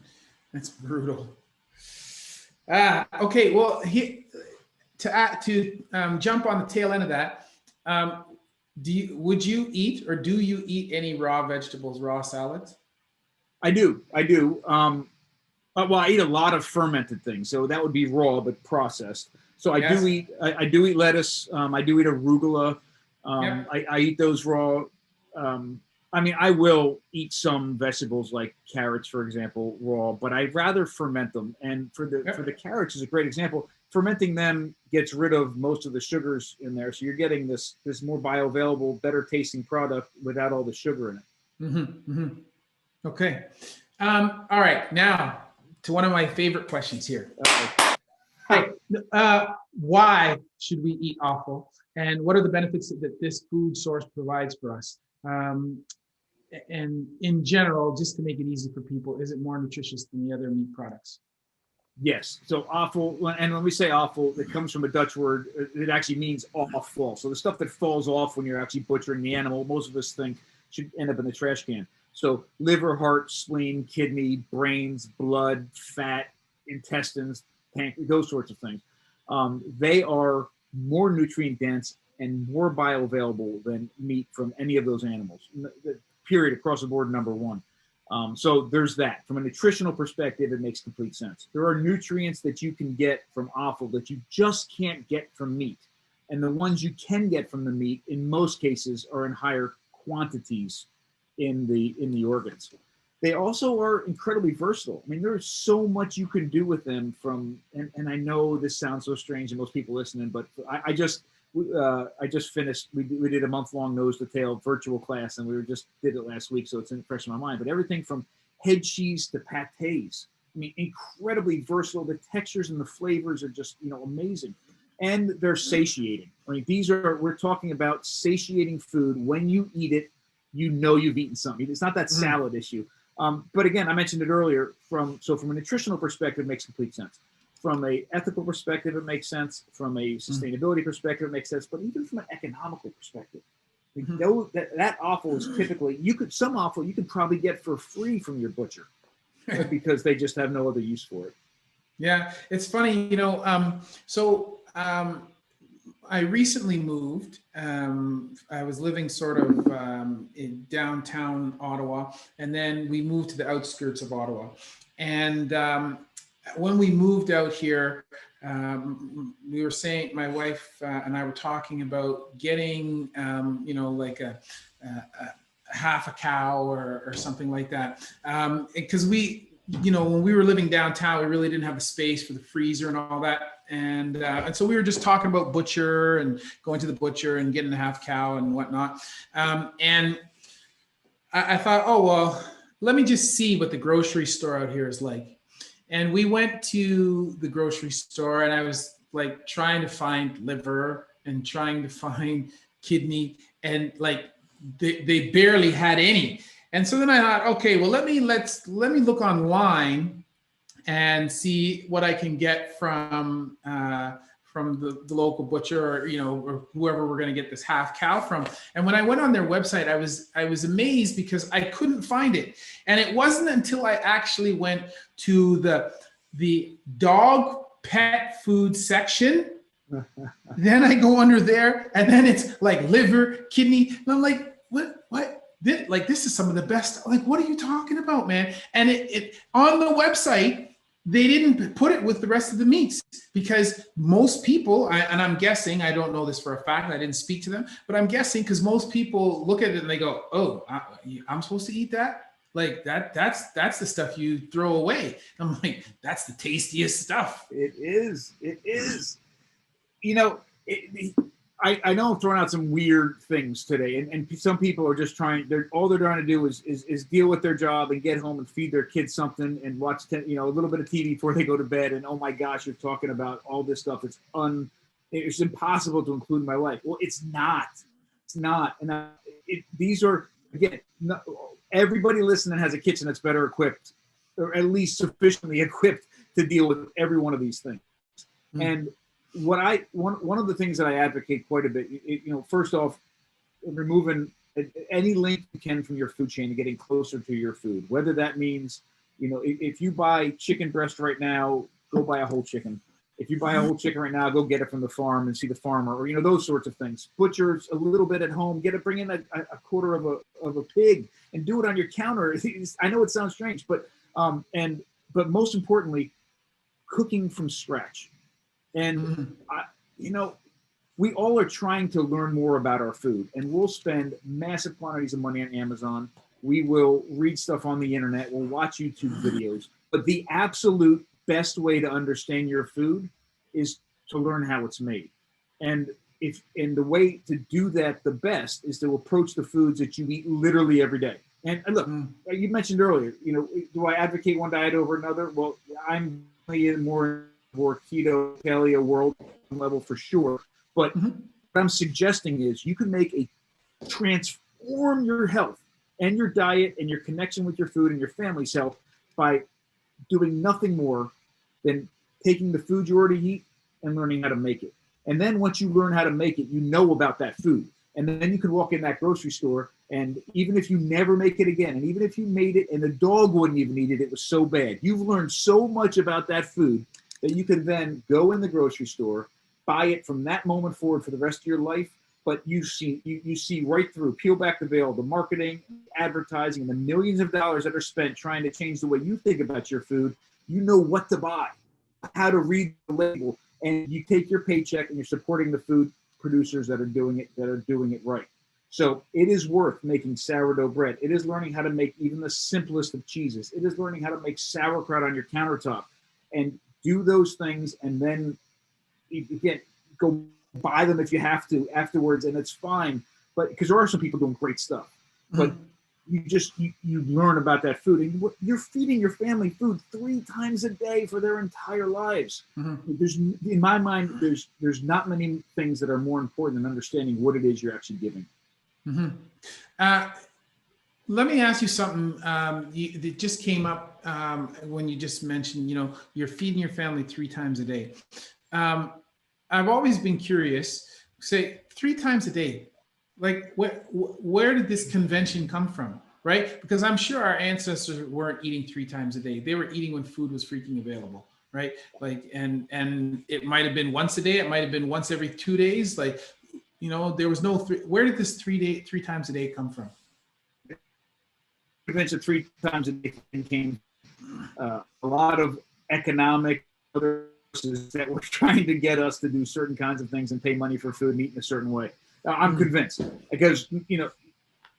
that's brutal. Okay, well, to jump on the tail end of that, would you eat, or do you eat any raw vegetables, raw salads? I do. Well, I eat a lot of fermented things, so that would be raw but processed. So I do eat. I do eat lettuce. I do eat arugula. I eat those raw. I will eat some vegetables like carrots, for example, raw, but I'd rather ferment them. And for the carrots is a great example. Fermenting them gets rid of most of the sugars in there, so you're getting this more bioavailable, better tasting product without all the sugar in it. Okay. All right. Now to one of my favorite questions here. Why should we eat offal, and what are the benefits that this food source provides for us? And in general, just to make it easy for people, is it more nutritious than the other meat products? Yes. So offal, and when we say offal, it comes from a Dutch word. It actually means offal. So the stuff that falls off when you're actually butchering the animal, most of us think should end up in the trash can. So liver, heart, spleen, kidney, brains, blood, fat, intestines, those sorts of things. They are more nutrient dense and more bioavailable than meat from any of those animals. Period, across the board, number one. So there's that. From a nutritional perspective, it makes complete sense. There are nutrients that you can get from offal that you just can't get from meat. And the ones you can get from the meat, in most cases, are in higher quantities in the organs. They also are incredibly versatile. I mean, there's so much you can do with them and I know this sounds so strange to most people listening, but I just finished, we did a month-long nose to tail virtual class, and did it last week, so it's fresh in my mind. But everything from head cheese to pâtés, I mean, incredibly versatile. The textures and the flavors are just, amazing. And they're satiating. I mean, we're talking about satiating food. When you eat it, you've eaten something. It's not that salad issue. But again, I mentioned it earlier, from a nutritional perspective, it makes complete sense. From a ethical perspective, it makes sense. From a sustainability perspective, it makes sense. But even from an economical perspective, that offal is typically, some offal you could probably get for free from your butcher because they just have no other use for it. Yeah, it's funny, I recently moved. I was living sort of in downtown Ottawa, and then we moved to the outskirts of Ottawa. And when we moved out here, we were saying, my wife and I were talking about getting, like a half a cow or something like that. Because when we were living downtown, we really didn't have the space for the freezer and all that. And so we were just talking about butcher and going to the butcher and getting a half cow and whatnot. And I thought, oh, well, let me just see what the grocery store out here is like. And we went to the grocery store, and I was like trying to find liver and trying to find kidney, and like they barely had any. And so then I thought, okay, well, let me look online and see what I can get from the local butcher, or whoever we're going to get this half cow from. And when I went on their website, I was amazed because I couldn't find it. And it wasn't until I actually went to the dog pet food section. Then I go under there, and then it's like liver, kidney, and I'm like, what? This is some of the best. Like, what are you talking about, man? And it on the website, they didn't put it with the rest of the meats, because most people, and I'm guessing, I don't know this for a fact, I didn't speak to them, but I'm guessing because most people look at it and they go, oh, I'm supposed to eat that? Like that's the stuff you throw away. I'm like, that's the tastiest stuff. It is. I know I'm throwing out some weird things today, and some people are just all they're trying to do is deal with their job and get home and feed their kids something and watch a little bit of TV before they go to bed. And oh my gosh, you're talking about all this stuff. It's impossible to include in my life. Well, it's not. And these are, again, everybody listening has a kitchen that's better equipped, or at least sufficiently equipped to deal with every one of these things. And one of the things that I advocate quite a bit, first off, removing any link you can from your food chain and getting closer to your food. Whether that means, if you buy chicken breast right now, go buy a whole chicken. If you buy a whole chicken right now, go get it from the farm and see the farmer, or those sorts of things. Butchers a little bit at home. Bring in a quarter of a pig and do it on your counter. I know it sounds strange, but most importantly, cooking from scratch. And, we all are trying to learn more about our food, and we'll spend massive quantities of money on Amazon. We will read stuff on the internet. We'll watch YouTube videos. But the absolute best way to understand your food is to learn how it's made. And the way to do that the best is to approach the foods that you eat literally every day. And look, you mentioned earlier, do I advocate one diet over another? Well, I'm in more keto, paleo world level for sure. But what I'm suggesting is you can transform your health and your diet and your connection with your food and your family's health by doing nothing more than taking the food you already eat and learning how to make it. And then once you learn how to make it, you know about that food. And then you can walk in that grocery store, and even if you never make it again, and even if you made it and the dog wouldn't even eat it, it was so bad. You've learned so much about that food that you can then go in the grocery store, buy it from that moment forward for the rest of your life. But you see right through, peel back the veil, the marketing, advertising, and the millions of dollars that are spent trying to change the way you think about your food. You know what to buy, how to read the label, and you take your paycheck and you're supporting the food producers that are doing it right. So it is worth making sourdough bread. It is learning how to make even the simplest of cheeses. It is learning how to make sauerkraut on your countertop, and do those things, and then again, go buy them if you have to afterwards, and it's fine. But because there are some people doing great stuff, but you learn about that food, and you're feeding your family food 3 times a day for their entire lives. There's, in my mind, there's not many things that are more important than understanding what it is you're actually giving. Let me ask you something that just came up when you just mentioned, you're feeding your family 3 times a day. I've always been curious, say 3 times a day, like where did this convention come from, right? Because I'm sure our ancestors weren't eating 3 times a day. They were eating when food was freaking available, right? Like, and it might have been once a day. It might have been once every 2 days. Like, there was no where did this 3 times a day come from? Convention 3 times a day came a lot of economic other forces that were trying to get us to do certain kinds of things and pay money for food and eat in a certain way. I'm convinced, because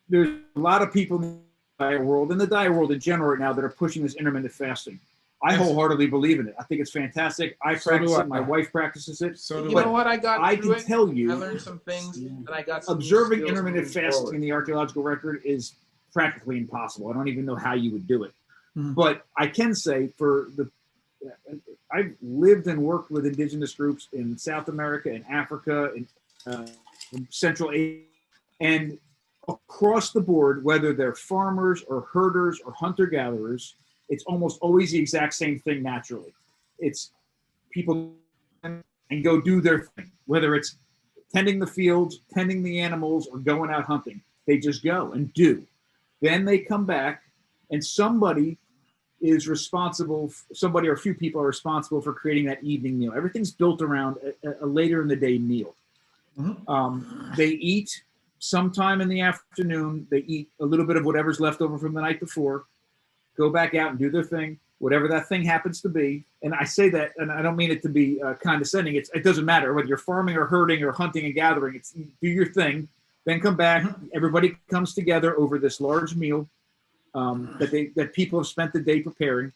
there's a lot of people in the diet world and the diet world in general right now that are pushing this intermittent fasting. I wholeheartedly believe in it. I think it's fantastic. I practice it. My wife practices it. So you know what? I can tell you, I learned some things, and I got some observing intermittent fasting in the archaeological record is practically impossible. I don't even know how you would do it. But I can say I've lived and worked with indigenous groups in South America, in Africa, in Central Asia, and across the board, whether they're farmers or herders or hunter-gatherers, it's almost always the exact same thing naturally. It's people and go do their thing, whether it's tending the fields, tending the animals, or going out hunting. They just go and do. Then they come back, and somebody is responsible, somebody or a few people are responsible for creating that evening meal. Everything's built around a later in the day meal. They eat sometime in the afternoon. They eat a little bit of whatever's left over from the night before, go back out and do their thing, whatever that thing happens to be. And I say that, and I don't mean it to be condescending. It doesn't matter whether you're farming or herding or hunting and gathering. It's do your thing, then come back. Everybody comes together over this large meal that people have spent the day preparing.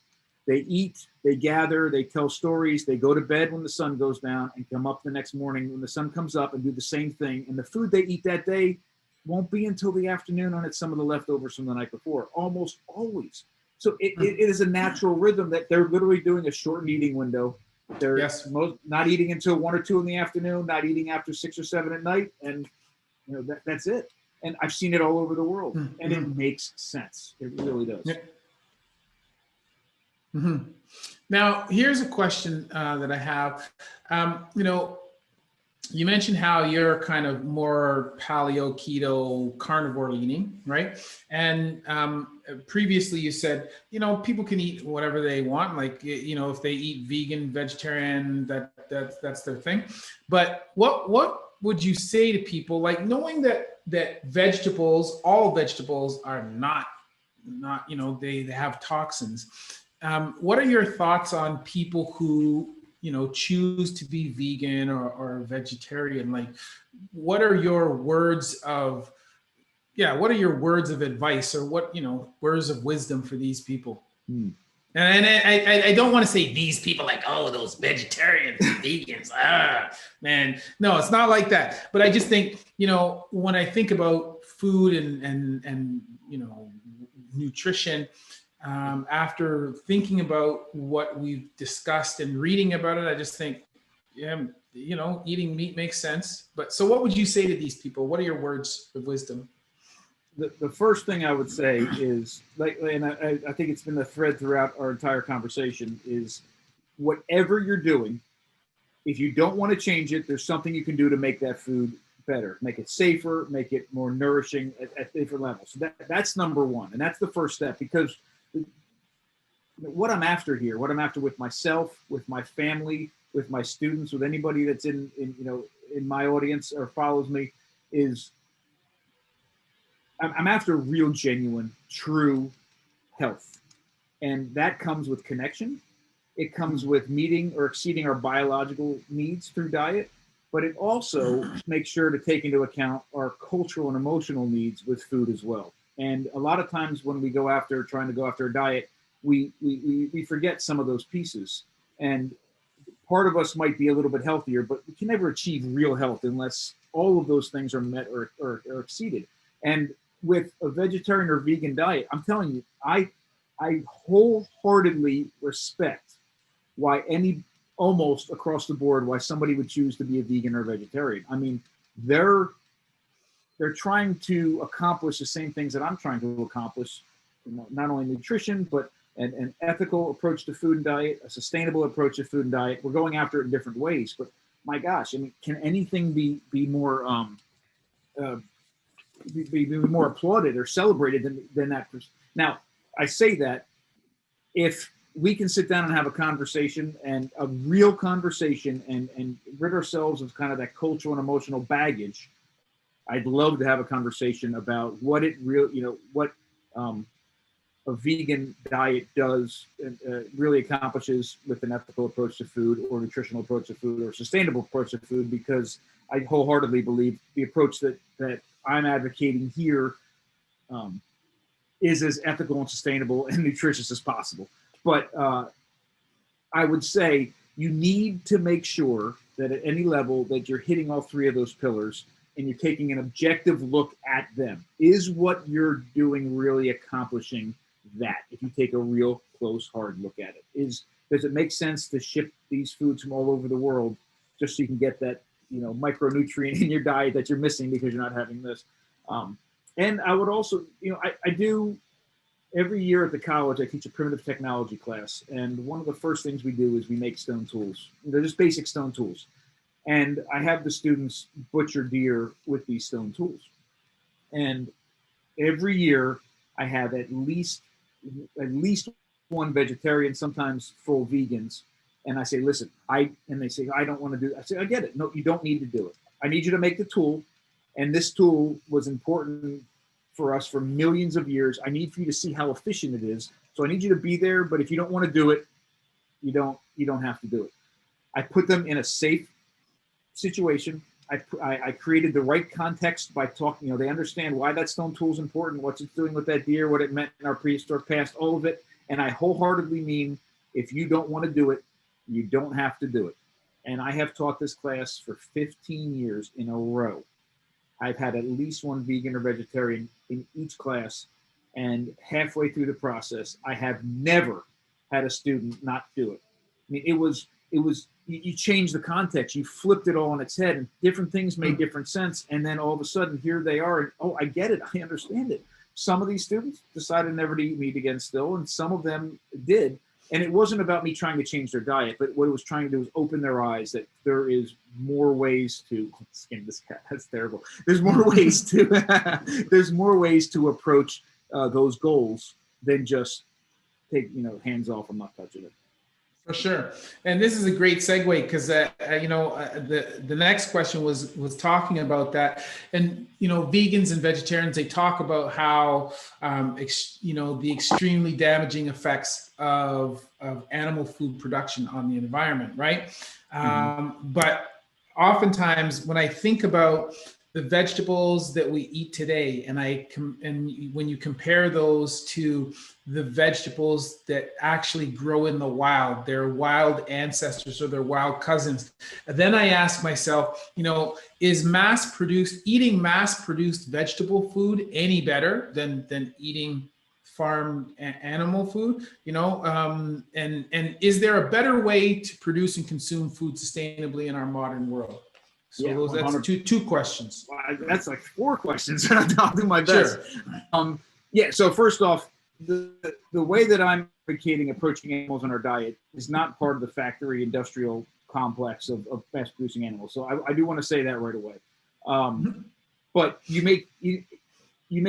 They eat, they gather, they tell stories, they go to bed when the sun goes down and come up the next morning when the sun comes up and do the same thing. And the food they eat that day won't be until the afternoon, and it's some of the leftovers from the night before, almost always. So it is a natural rhythm that they're literally doing a shortened eating window. They're not eating until 1 or 2 in the afternoon, not eating after 6 or 7 at night. And that's it. And I've seen it all over the world, and it makes sense. It really does. Now, here's a question that I have. You mentioned how you're kind of more paleo, keto, carnivore leaning, right? And previously you said, people can eat whatever they want. Like, if they eat vegan, vegetarian, that's their thing. But what would you say to people, like, knowing that vegetables, all vegetables are not, they have toxins. What are your thoughts on people who, choose to be vegan or vegetarian? Like, what are your words of advice, or what, words of wisdom for these people? And I don't want to say these people like, oh, those vegetarians, vegans, man. No, it's not like that. But I just think, when I think about food and nutrition, after thinking about what we've discussed and reading about it, I just think, eating meat makes sense. But so what would you say to these people? What are your words of wisdom? The first thing I would say is, and I think it's been the thread throughout our entire conversation, is whatever you're doing, if you don't want to change it, there's something you can do to make that food better, make it safer, make it more nourishing at different levels. So that's number one. And that's the first step, because what I'm after here, what I'm after with myself, with my family, with my students, with anybody that's in my audience or follows me, is I'm after real, genuine, true health. And that comes with connection. It comes with meeting or exceeding our biological needs through diet, but it also makes sure to take into account our cultural and emotional needs with food as well. And a lot of times when we trying to go after a diet, we forget some of those pieces. And part of us might be a little bit healthier, but we can never achieve real health unless all of those things are met or exceeded. And with a vegetarian or vegan diet, I'm telling you, I wholeheartedly respect why almost across the board, why somebody would choose to be a vegan or vegetarian. I mean, they're trying to accomplish the same things that I'm trying to accomplish, not only nutrition, but an ethical approach to food and diet, a sustainable approach to food and diet. We're going after it in different ways, but my gosh, I mean, can anything be more be more applauded or celebrated than that? Now, I say that if we can sit down and have a conversation, and a real conversation, and rid ourselves of kind of that cultural and emotional baggage, I'd love to have a conversation about what it really, what a vegan diet does really accomplishes with an ethical approach to food, or nutritional approach to food, or sustainable approach to food, because I wholeheartedly believe the approach that I'm advocating here is as ethical and sustainable and nutritious as possible. But I would say you need to make sure that at any level that you're hitting all three of those pillars, and you're taking an objective look at them. Is what you're doing really accomplishing that? If you take a real close, hard look at it, does it make sense to ship these foods from all over the world just so you can get that micronutrient in your diet that you're missing because you're not having this? And I would also, I do every year at the college, I teach a primitive technology class, and one of the first things we do is we make stone tools. They're just basic stone tools. And I have the students butcher deer with these stone tools. And every year I have at least one vegetarian, sometimes full vegans. And I say, listen, and they say, I don't want to do that. I say, I get it. No, you don't need to do it. I need you to make the tool. And this tool was important for us for millions of years. I need for you to see how efficient it is. So I need you to be there. But if you don't want to do it, you don't have to do it. I put them in a safe situation. I created the right context by talking, they understand why that stone tool is important, what it's doing with that deer, what it meant in our prehistoric past, all of it. And I wholeheartedly mean, if you don't want to do it, you don't have to do it. And I have taught this class for 15 years in a row. I've had at least one vegan or vegetarian in each class. And halfway through the process, I have never had a student not do it. I mean, it was you changed the context, you flipped it all on its head, and different things made different sense. And then all of a sudden, here they are. And, oh, I get it. I understand it. Some of these students decided never to eat meat again still, and some of them did. And it wasn't about me trying to change their diet, but what it was trying to do was open their eyes that there is more ways to skin this cat. That's terrible. There's more ways to approach those goals than just take, hands off, I'm not touching it. For sure. And this is a great segue, because, the next question was talking about that. And, vegans and vegetarians, they talk about how, the extremely damaging effects of animal food production on the environment, right? But oftentimes when I think about the vegetables that we eat today, and when you compare those to the vegetables that actually grow in the wild, their wild ancestors or their wild cousins, then I ask myself, is eating mass-produced vegetable food any better than eating farmed animal food? And is there a better way to produce and consume food sustainably in our modern world? So that's two questions. That's like 4 questions. I'll do my best. Sure. So first off, the way that I'm advocating approaching animals in our diet is not part of the factory industrial complex of mass producing animals. So I do want to say that right away. But you make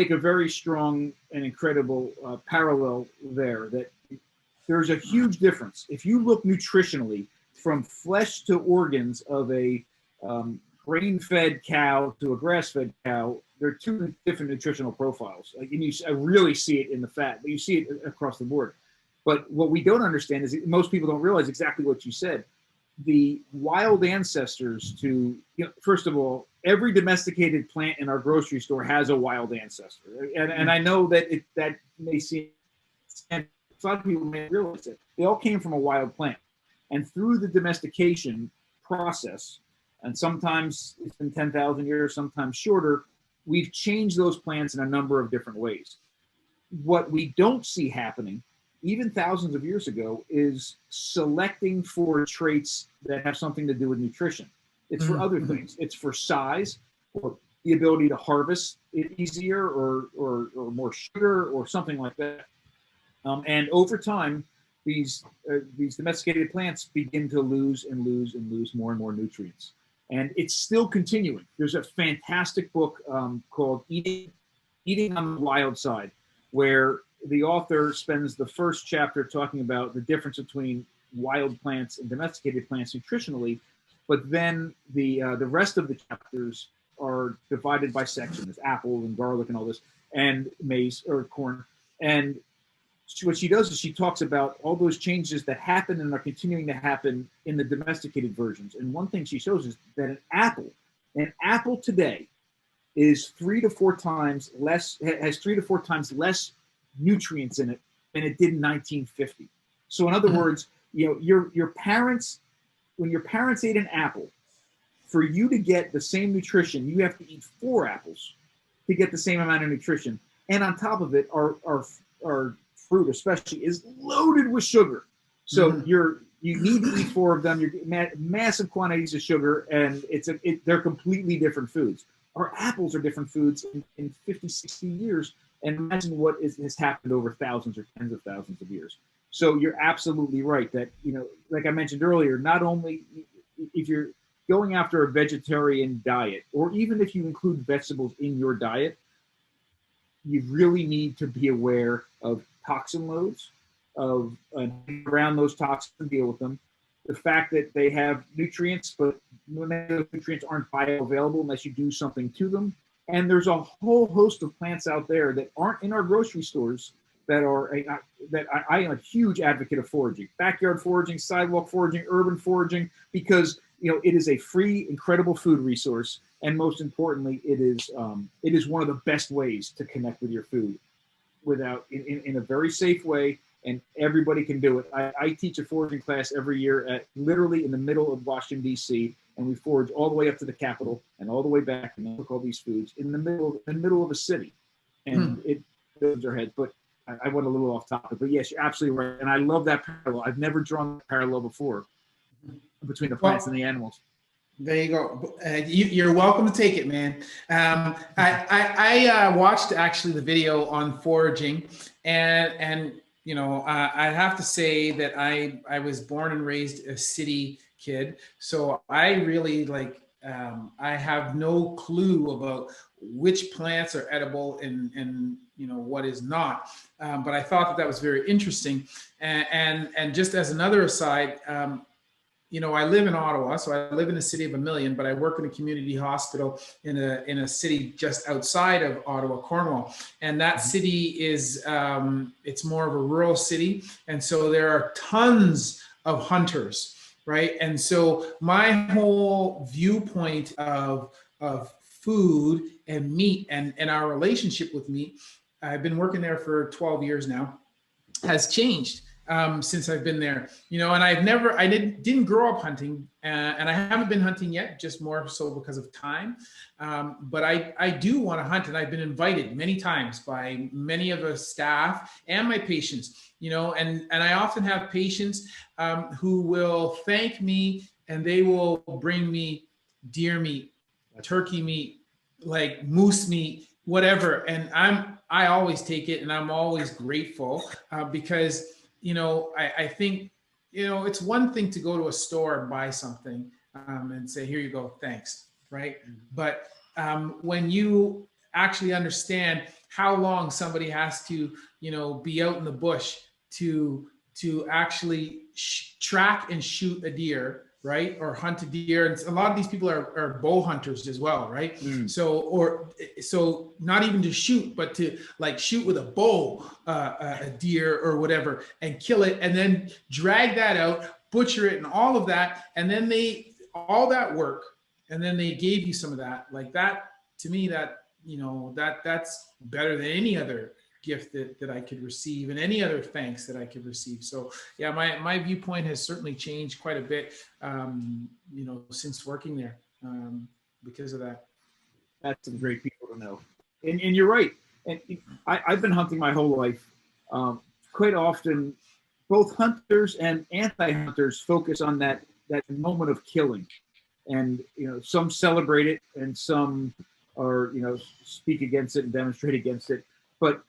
a very strong and incredible parallel there, that there's a huge difference. If you look nutritionally from flesh to organs of a grain-fed cow to a grass-fed cow, they're 2 different nutritional profiles. I really see it in the fat, but you see it across the board. But what we don't understand is most people don't realize exactly what you said. the wild ancestors to, first of all, every domesticated plant in our grocery store has a wild ancestor. And I know that that may seem, and a lot of people may realize it, they all came from a wild plant. And through the domestication process, and sometimes it's been 10,000 years, sometimes shorter, we've changed those plants in a number of different ways. What we don't see happening, even thousands of years ago, is selecting for traits that have something to do with nutrition. It's for other things. It's for size, or the ability to harvest it easier, or more sugar, or something like that. And over time, these domesticated plants begin to lose and lose and lose more and more nutrients. And it's still continuing. There's a fantastic book called Eating on the Wild Side, where the author spends the first chapter talking about the difference between wild plants and domesticated plants nutritionally, but then the rest of the chapters are divided by sections: apple and garlic and all this, and maize or corn. And what she does is she talks about all those changes that happen and are continuing to happen in the domesticated versions. And one thing she shows is that an apple today is 3 to 4 times less, has 3 to 4 times less nutrients in it than it did in 1950. So in other words, your parents, when your parents ate an apple, for you to get the same nutrition, you have to eat 4 apples to get the same amount of nutrition. And on top of it, our fruit especially is loaded with sugar. So you need to eat 4 of them. You're massive quantities of sugar, and they're completely different foods. Our apples are different foods in 50, 60 years. And imagine what has happened over thousands or tens of thousands of years. So you're absolutely right that, like I mentioned earlier, not only if you're going after a vegetarian diet, or even if you include vegetables in your diet, you really need to be aware of toxin loads, of around those toxins and deal with them. The fact that they have nutrients, but many of those nutrients aren't bioavailable unless you do something to them. And there's a whole host of plants out there that aren't in our grocery stores that I am a huge advocate of foraging: backyard foraging, sidewalk foraging, urban foraging, because it is a free, incredible food resource, and most importantly, it is one of the best ways to connect with your food, in a very safe way, and everybody can do it. I teach a foraging class every year literally in the middle of Washington, D.C., and we forage all the way up to the Capitol and all the way back and cook all these foods in the middle of a city, and it builds our heads. But I went a little off topic, but yes, you're absolutely right, and I love that parallel. I've never drawn that parallel before between the plants and the animals. There you go. You're welcome to take it, man. I watched actually the video on foraging, and I have to say that I was born and raised a city kid, so I really I have no clue about which plants are edible and what is not. But I thought that was very interesting. And just as another aside, I live in Ottawa, so I live in a city of 1 million, but I work in a community hospital in a city just outside of Ottawa, Cornwall. And that city is, it's more of a rural city. And so there are tons of hunters, right? And so my whole viewpoint of food and meat and our relationship with meat, I've been working there for 12 years now, has changed. Since I've been there, and I didn't grow up hunting, and I haven't been hunting yet, just more so because of time. But I do want to hunt, and I've been invited many times by many of the staff and my patients, and I often have patients who will thank me, and they will bring me deer meat, turkey meat, like moose meat, whatever, and I always take it, and I'm always grateful because I think, it's one thing to go to a store and buy something and say, here you go, thanks, right? But when you actually understand how long somebody has to, be out in the bush to actually track and shoot a deer, right? Or hunt a deer. And a lot of these people are bow hunters as well, right? So not even to shoot, but to shoot with a bow, a deer or whatever, and kill it, and then drag that out, butcher it and all of that. And then all that work, and then they gave you some of that. Like that, to me, that, you know, that's better than any other gift that I could receive, and any other thanks that I could receive. So yeah, my viewpoint has certainly changed quite a bit, you know, since working there, because of that. That's some great people to know. And you're right. And I've been hunting my whole life. Quite often, both hunters and anti-hunters focus on that moment of killing. And, you know, some celebrate it and some are, you know, speak against it and demonstrate against it. But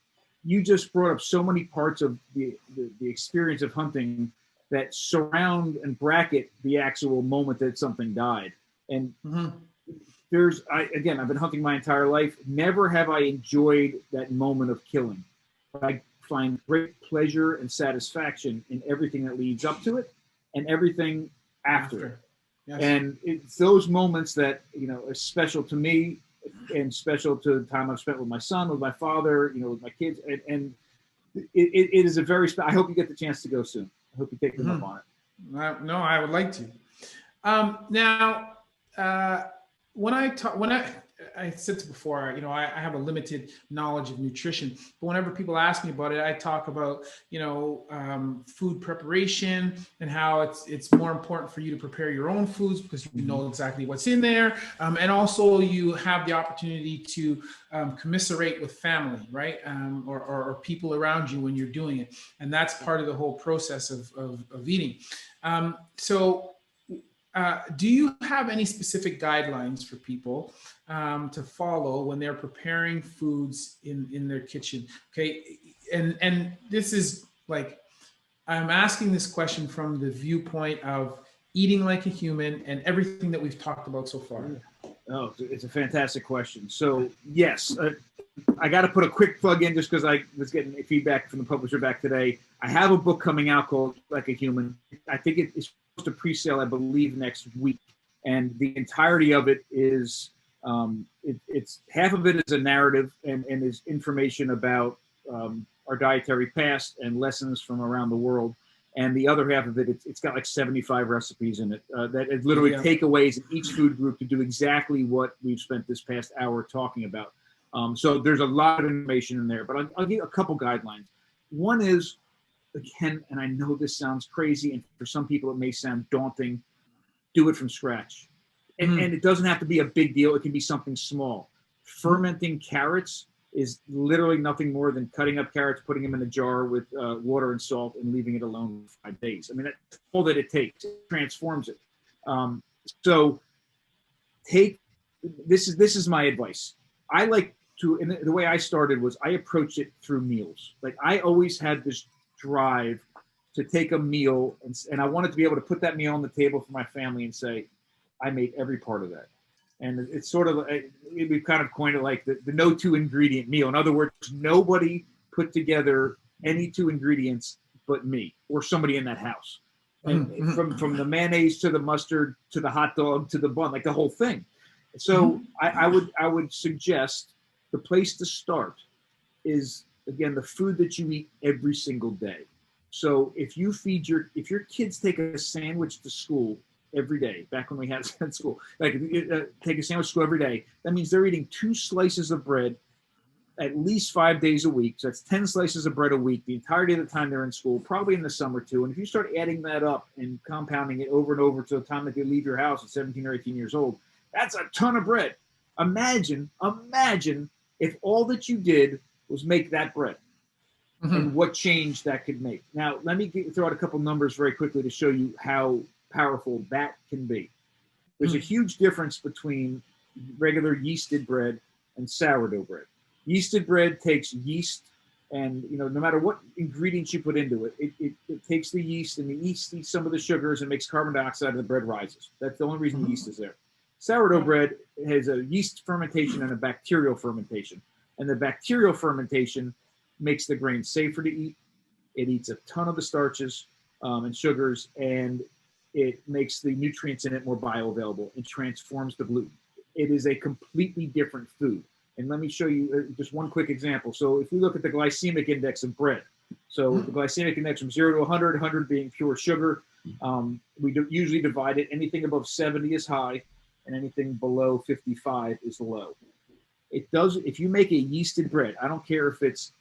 you just brought up so many parts of the experience of hunting that surround and bracket the actual moment that something died. And I've been hunting my entire life. Never have I enjoyed that moment of killing. But I find great pleasure and satisfaction in everything that leads up to it and everything after it. Yes. And it's those moments that, you know, are special to me and special to the time I've spent with my son, with my father, you know, with my kids. And it is a very special. I hope you get the chance to go soon. I hope you take them up on it. No, I would like to. Now, when I said before, you know, I have a limited knowledge of nutrition, but whenever people ask me about it, I talk about, you know, food preparation and how it's more important for you to prepare your own foods because you know exactly what's in there. And also you have the opportunity to commiserate with family, right? Or people around you when you're doing it. And that's part of the whole process of eating. Do you have any specific guidelines for people to follow when they're preparing foods in their kitchen? Okay, and this is like, I'm asking this question from the viewpoint of eating like a human and everything that we've talked about so far. Oh, it's a fantastic question. So yes, I got to put a quick plug in just because I was getting feedback from the publisher back today. I have a book coming out called Like a Human. I think it's supposed to pre-sale, I believe, next week. And the entirety of it is, it's half of it is a narrative and is information about our dietary past and lessons from around the world. And the other half of it, it's got like 75 recipes in it that is literally takeaways in each food group to do exactly what we've spent this past hour talking about. So there's a lot of information in there, but I'll give you a couple guidelines. One is, again, and I know this sounds crazy, and for some people it may sound daunting, do it from scratch. And it doesn't have to be a big deal. It can be something small. Fermenting carrots is literally nothing more than cutting up carrots, putting them in a jar with water and salt and leaving it alone for 5 days. I mean, that's all that it takes. It transforms it. So this is my advice. I like to, and the way I started was I approached it through meals. Like I always had this drive to take a meal and I wanted to be able to put that meal on the table for my family and say, I made every part of that. And it's sort of, we've kind of coined it like the no 2 ingredient meal. In other words, nobody put together any 2 ingredients but me or somebody in that house. And from the mayonnaise to the mustard to the hot dog to the bun, like the whole thing. So I would suggest the place to start is, again, the food that you eat every single day. So if you feed if your kids take a sandwich to school every day, back when we had at school, like if you take a sandwich to school every day, that means they're eating 2 slices of bread at least 5 days a week. So that's 10 slices of bread a week, the entirety of the time they're in school, probably in the summer too. And if you start adding that up and compounding it over and over to the time that they leave your house at 17 or 18 years old, that's a ton of bread. Imagine if all that you did was make that bread and what change that could make. Now, let me throw out a couple numbers very quickly to show you how powerful that can be. There's a huge difference between regular yeasted bread and sourdough bread. Yeasted bread takes yeast, and no matter what ingredients you put into it, it takes the yeast, and the yeast eats some of the sugars and makes carbon dioxide, and the bread rises. That's the only reason the yeast is there. Sourdough bread has a yeast fermentation and a bacterial fermentation, and the bacterial fermentation makes the grain safer to eat. It eats a ton of the starches and sugars, and it makes the nutrients in it more bioavailable. It transforms the gluten. It is a completely different food. And let me show you just one quick example. So if we look at the glycemic index of bread, So the glycemic index from 0 to 100, 100 being pure sugar. We usually divide it. Anything above 70 is high, and anything below 55 is low. It does, if you make a yeasted bread, I don't care if it's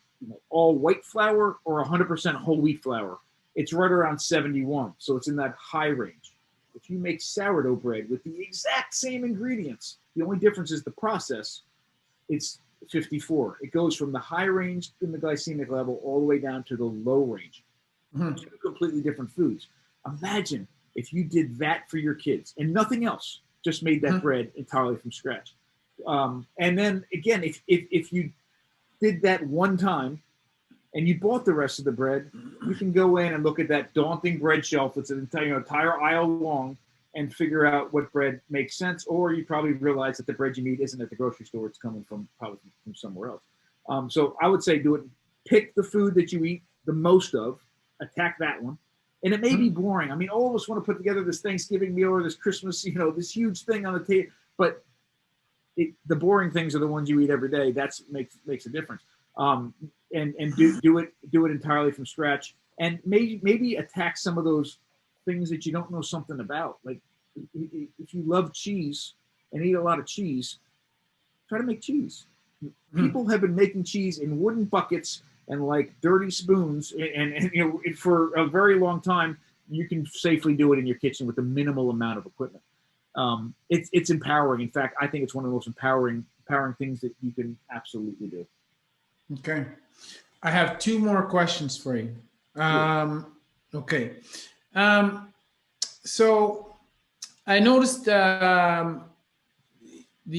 all white flour or 100% whole wheat flour, it's right around 71. So it's in that high range. If you make sourdough bread with the exact same ingredients, the only difference is the process, it's 54. It goes from the high range in the glycemic level all the way down to the low range. Two completely different foods. Imagine if you did that for your kids and nothing else, just made that bread entirely from scratch. And then again, if you did that one time and you bought the rest of the bread, you can go in and look at that daunting bread shelf that's an entire aisle long and figure out what bread makes sense. Or you probably realize that the bread you need isn't at the grocery store; it's coming from probably from somewhere else. So I would say do it. Pick the food that you eat the most of. Attack that one. And it may be boring. I mean, all of us want to put together this Thanksgiving meal or this Christmas, this huge thing on the table. But the boring things are the ones you eat every day. That makes a difference. And do it entirely from scratch. And maybe attack some of those things that you don't know something about. Like if you love cheese and eat a lot of cheese, try to make cheese. People have been making cheese in wooden buckets and like dirty spoons, and for a very long time. You can safely do it in your kitchen with a minimal amount of equipment. It's empowering. In fact, I think it's one of the most empowering things that you can absolutely do. Okay, I have two more questions for you. Okay, so I noticed the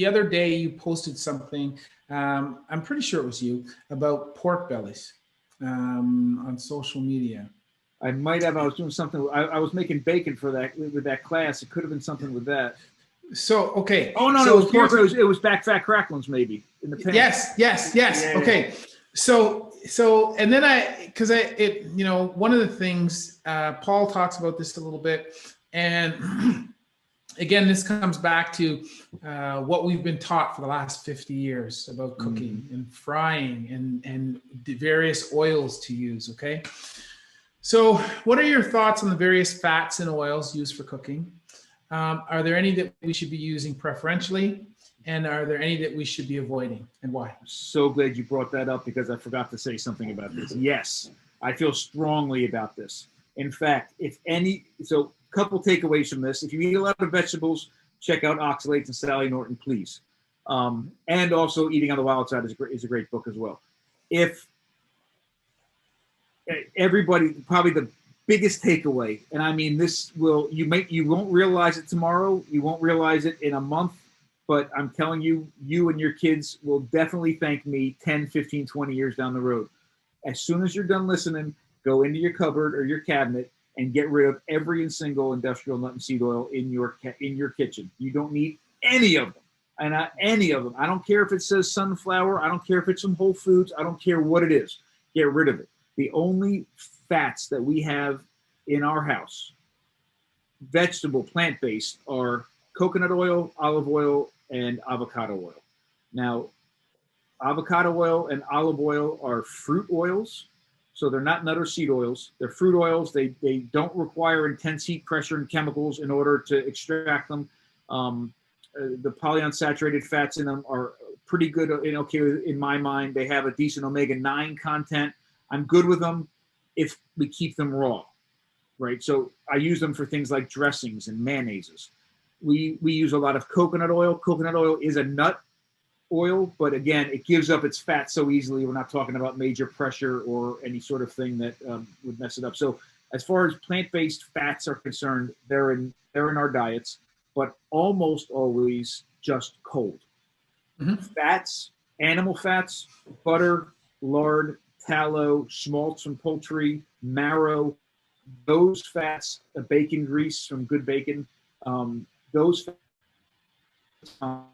other day you posted something. I'm pretty sure it was you, about pork bellies on social media. I might have. I was doing something. I was making bacon for that with that class. It could have been something with that. So okay. Oh no, so it was pork. It was back fat cracklings maybe in the pan. Yes. Yeah, okay. So and then one of the things Paul talks about this a little bit, and again, this comes back to what we've been taught for the last 50 years about cooking and frying and the various oils to use. Okay. So what are your thoughts on the various fats and oils used for cooking? Are there any that we should be using preferentially? And are there any that we should be avoiding, and why? So glad you brought that up, because I forgot to say something about this. Yes, I feel strongly about this. In fact, so a couple takeaways from this. If you eat a lot of vegetables, check out Oxalate and Sally Norton, please. And also Eating on the Wild Side is a great book as well. If everybody, probably the biggest takeaway, and I mean you won't realize it tomorrow, you won't realize it in a month, but I'm telling you, you and your kids will definitely thank me 10, 15, 20 years down the road. As soon as you're done listening, go into your cupboard or your cabinet and get rid of every single industrial nut and seed oil in your kitchen. You don't need any of them. Any of them. I don't care if it says sunflower. I don't care if it's from Whole Foods. I don't care what it is. Get rid of it. The only fats that we have in our house, vegetable, plant-based, are coconut oil, olive oil, and avocado oil. Now, avocado oil and olive oil are fruit oils, so they're not nut or seed oils. They're fruit oils. They don't require intense heat, pressure, and chemicals in order to extract them. The polyunsaturated fats in them are pretty good, in my mind. They have a decent omega-9 content. I'm good with them if we keep them raw, right? So I use them for things like dressings and mayonnaises. We use a lot of coconut oil. Coconut oil is a nut oil, but again, it gives up its fat so easily. We're not talking about major pressure or any sort of thing that would mess it up. So as far as plant-based fats are concerned, they're in our diets, but almost always just cold. Fats, animal fats, butter, lard, tallow, schmaltz from poultry, marrow, those fats, bacon grease from good bacon, those fats,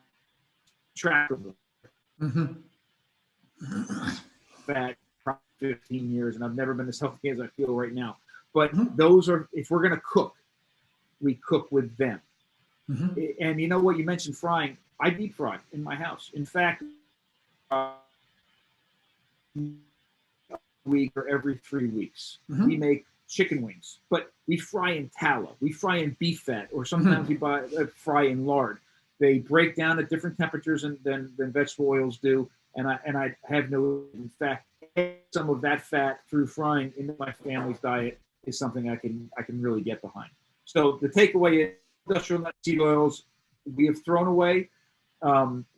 trackable. Fat, 15 years, and I've never been as healthy as I feel right now. But those are, if we're going to cook, we cook with them. And you know what? You mentioned frying. I deep fry in my house. In fact, week or every 3 weeks. We make chicken wings, but we fry in tallow. We fry in beef fat, or sometimes we fry in lard. They break down at different temperatures than vegetable oils do, and I have no, in fact, some of that fat through frying into my family's diet is something I can really get behind. So the takeaway is industrial nut seed oils we have thrown away.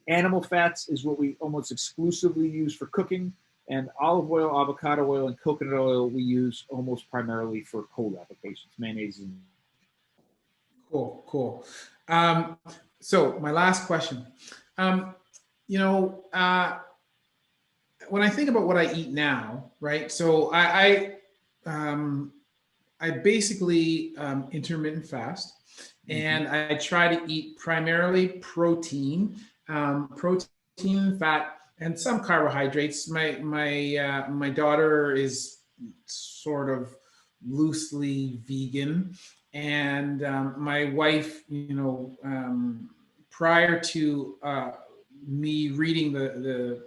Animal fats is what we almost exclusively use for cooking, and olive oil, avocado oil, and coconut oil we use almost primarily for cold applications, mayonnaise. Cool. So my last question, when I think about what I eat now, right? So I basically intermittent fast, and I try to eat primarily protein, fat, and some carbohydrates. My daughter is sort of loosely vegan, and my wife, prior to me reading the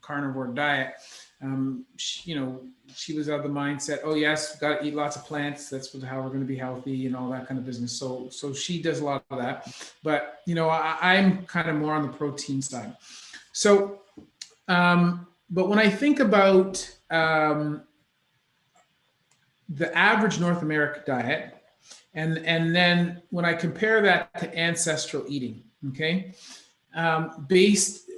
carnivore diet, she was of the mindset, oh yes, got to eat lots of plants. That's how we're going to be healthy and all that kind of business. So she does a lot of that, but I'm kind of more on the protein side. So, but when I think about the average North American diet, and then when I compare that to ancestral eating, okay,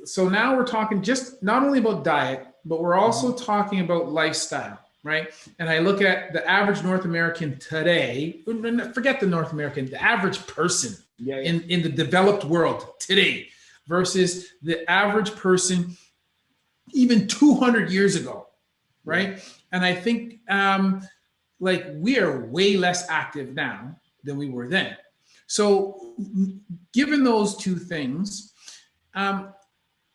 so now we're talking just not only about diet, but we're also talking about lifestyle, right? And I look at the average North American today, forget the North American, the average person in the developed world today versus the average person even 200 years ago, right? And I think we are way less active now than we were then. So given those two things,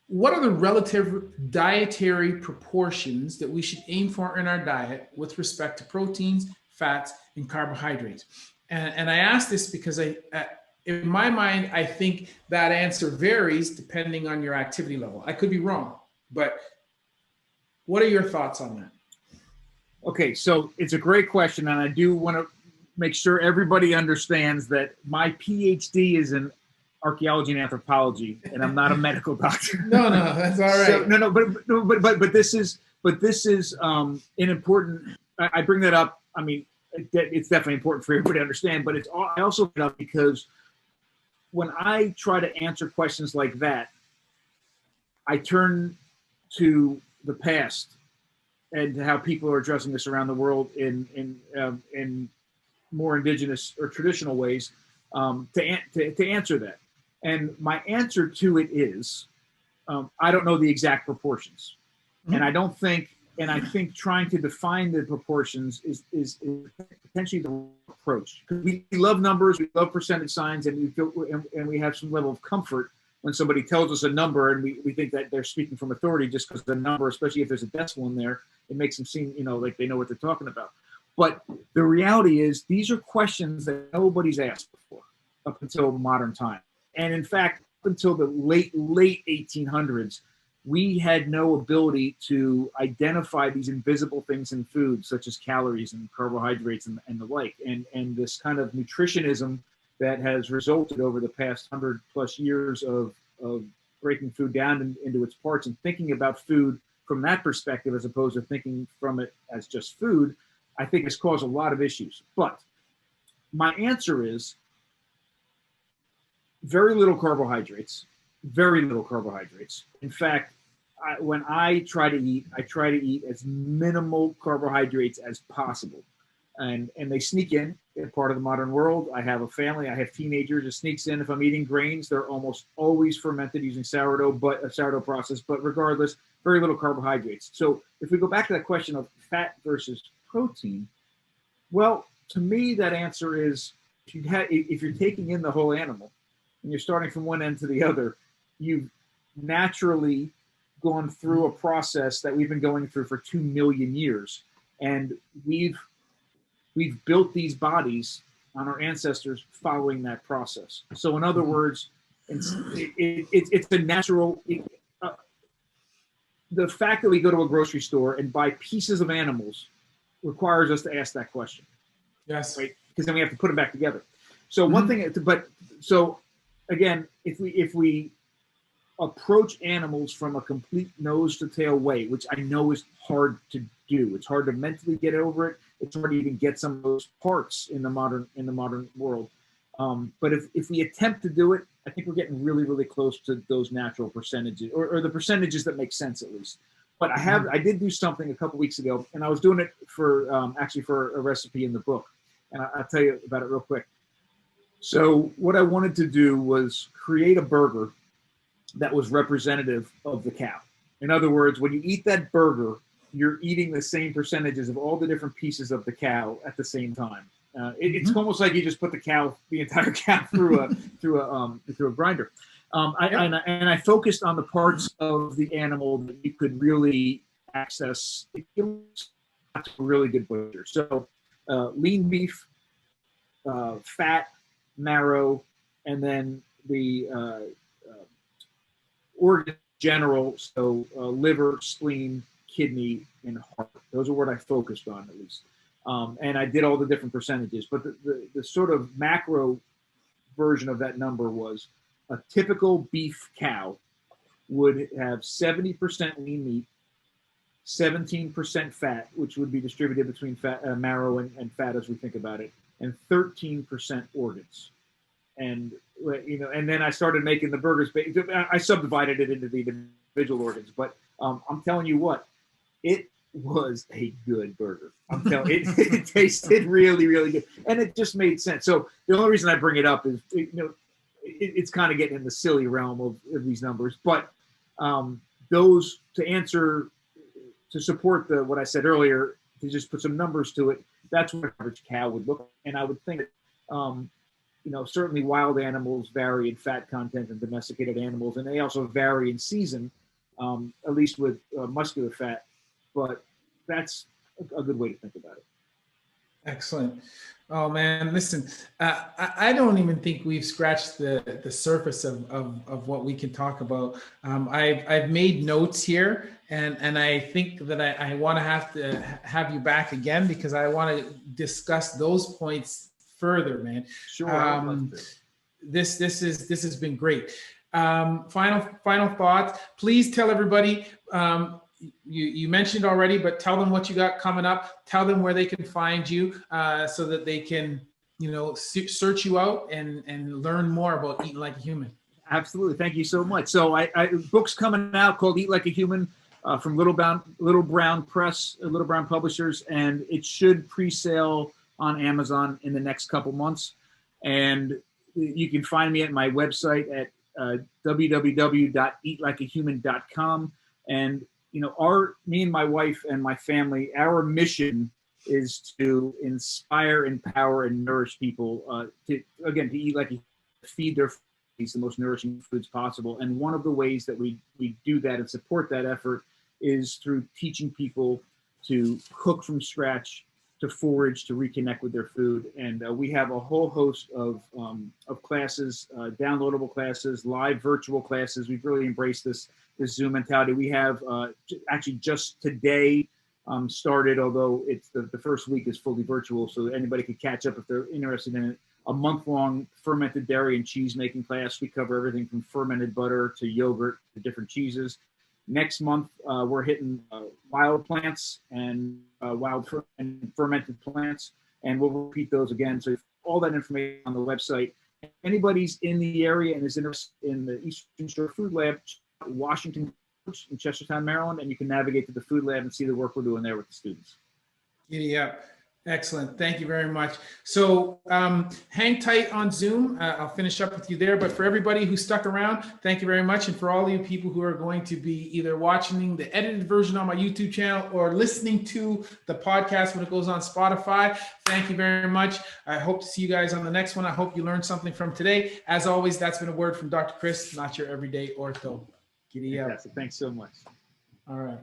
what are the relative dietary proportions that we should aim for in our diet with respect to proteins, fats, and carbohydrates? And I ask this because in my mind, I think that answer varies depending on your activity level. I could be wrong, but what are your thoughts on that? Okay, so it's a great question, and I do want to make sure everybody understands that my PhD is in archaeology and anthropology, and I'm not a medical doctor. No, that's all right. So, but this is an important. I bring that up. I mean, it's definitely important for everybody to understand, but I also bring it up because when I try to answer questions like that, I turn to the past and to how people are addressing this around the world in more indigenous or traditional ways to answer that. And my answer to it is, I don't know the exact proportions, and I think trying to define the proportions is potentially the wrong approach. We love numbers, we love percentage signs, and we have some level of comfort when somebody tells us a number, and we think that they're speaking from authority just because the number, especially if there's a decimal in there, it makes them seem like they know what they're talking about. But the reality is, these are questions that nobody's asked before up until modern time. And in fact, up until the late 1800s, we had no ability to identify these invisible things in food, such as calories and carbohydrates and the like. And this kind of nutritionism that has resulted over the past 100+ years of breaking food down into its parts and thinking about food from that perspective, as opposed to thinking from it as just food, I think has caused a lot of issues. But my answer is very little carbohydrates, very little carbohydrates. In fact, when I try to eat as minimal carbohydrates as possible. And they sneak in part of the modern world. I have a family, I have teenagers. It sneaks in. If I'm eating grains, they're almost always fermented using sourdough, but a sourdough process. But regardless, very little carbohydrates. So if we go back to that question of fat versus protein, well, to me, that answer is if you're taking in the whole animal and you're starting from one end to the other, you've naturally gone through a process that we've been going through for 2 million years. And we've built these bodies on our ancestors following that process. So in other words, it's a natural, the fact that we go to a grocery store and buy pieces of animals requires us to ask that question. Yes. Right? Because then we have to put them back together. So one thing, but so again, if we approach animals from a complete nose to tail way, which I know is hard to do. It's hard to mentally get over it. It's hard to even get some of those parts in the modern world. But if we attempt to do it, I think we're getting really, really close to those natural percentages, or the percentages that make sense at least. But I did do something a couple weeks ago, and I was doing it for actually for a recipe in the book, and I'll tell you about it real quick. So what I wanted to do was create a burger that was representative of the cow. In other words, when you eat that burger, you're eating the same percentages of all the different pieces of the cow at the same time. It's almost like you just put the entire cow through a grinder. And I focused on the parts of the animal that you could really access. It's a really good butcher. So lean beef, fat, marrow, and then the organ general. So liver, spleen, kidney, and heart. Those are what I focused on at least. And I did all the different percentages, but the sort of macro version of that number was a typical beef cow would have 70% lean meat, 17% fat, which would be distributed between fat, marrow and fat as we think about it, and 13% organs. And and then I started making the burgers. I subdivided it into the individual organs, but I'm telling you what, it was a good burger. I'm telling you, it tasted really, really good, and it just made sense. So the only reason I bring it up is, it's kind of getting in the silly realm of these numbers, but those to support what I said earlier, to just put some numbers to it. That's what an average cow would look like. And I would think, certainly wild animals vary in fat content and domesticated animals, and they also vary in season, at least with muscular fat. But that's a good way to think about it. Excellent. Oh man, listen, I don't even think we've scratched the surface of what we can talk about. I've made notes here, and I think that I want to have you back again, because I want to discuss those points further, man. Sure. This has been great. Final thoughts. Please tell everybody. You mentioned already, but tell them what you got coming up. Tell them where they can find you, so that they can, search you out and learn more about eating like a human. Absolutely. Thank you so much. So I book's coming out called Eat Like a Human, from Little Brown Press, Little Brown Publishers, and it should pre-sale on Amazon in the next couple months. And you can find me at my website at www.eatlikeahuman.com. And me and my wife and my family, our mission is to inspire, empower, and nourish people to eat like feed their families the most nourishing foods possible. And one of the ways that we do that and support that effort is through teaching people to cook from scratch, to forage, to reconnect with their food. And we have a whole host of classes, downloadable classes, live virtual classes. We've really embraced this Zoom mentality. We have actually just today started, although it's the first week is fully virtual, so anybody can catch up if they're interested in it. A month-long fermented dairy and cheese making class. We cover everything from fermented butter to yogurt to different cheeses. Next month, we're hitting wild plants and wild and fermented plants, and we'll repeat those again. So all that information on the website. If anybody's in the area and is interested in the Eastern Shore Food Lab, Washington in Chestertown, Maryland, and you can navigate to the food lab and see the work we're doing there with the students. Yeah. Excellent. Thank you very much. So hang tight on Zoom. I'll finish up with you there. But for everybody who stuck around, thank you very much. And for all you people who are going to be either watching the edited version on my YouTube channel or listening to the podcast when it goes on Spotify, thank you very much. I hope to see you guys on the next one. I hope you learned something from today. As always, that's been a word from Dr. Chris, not your everyday ortho. Giddy up. Thanks so much. All right.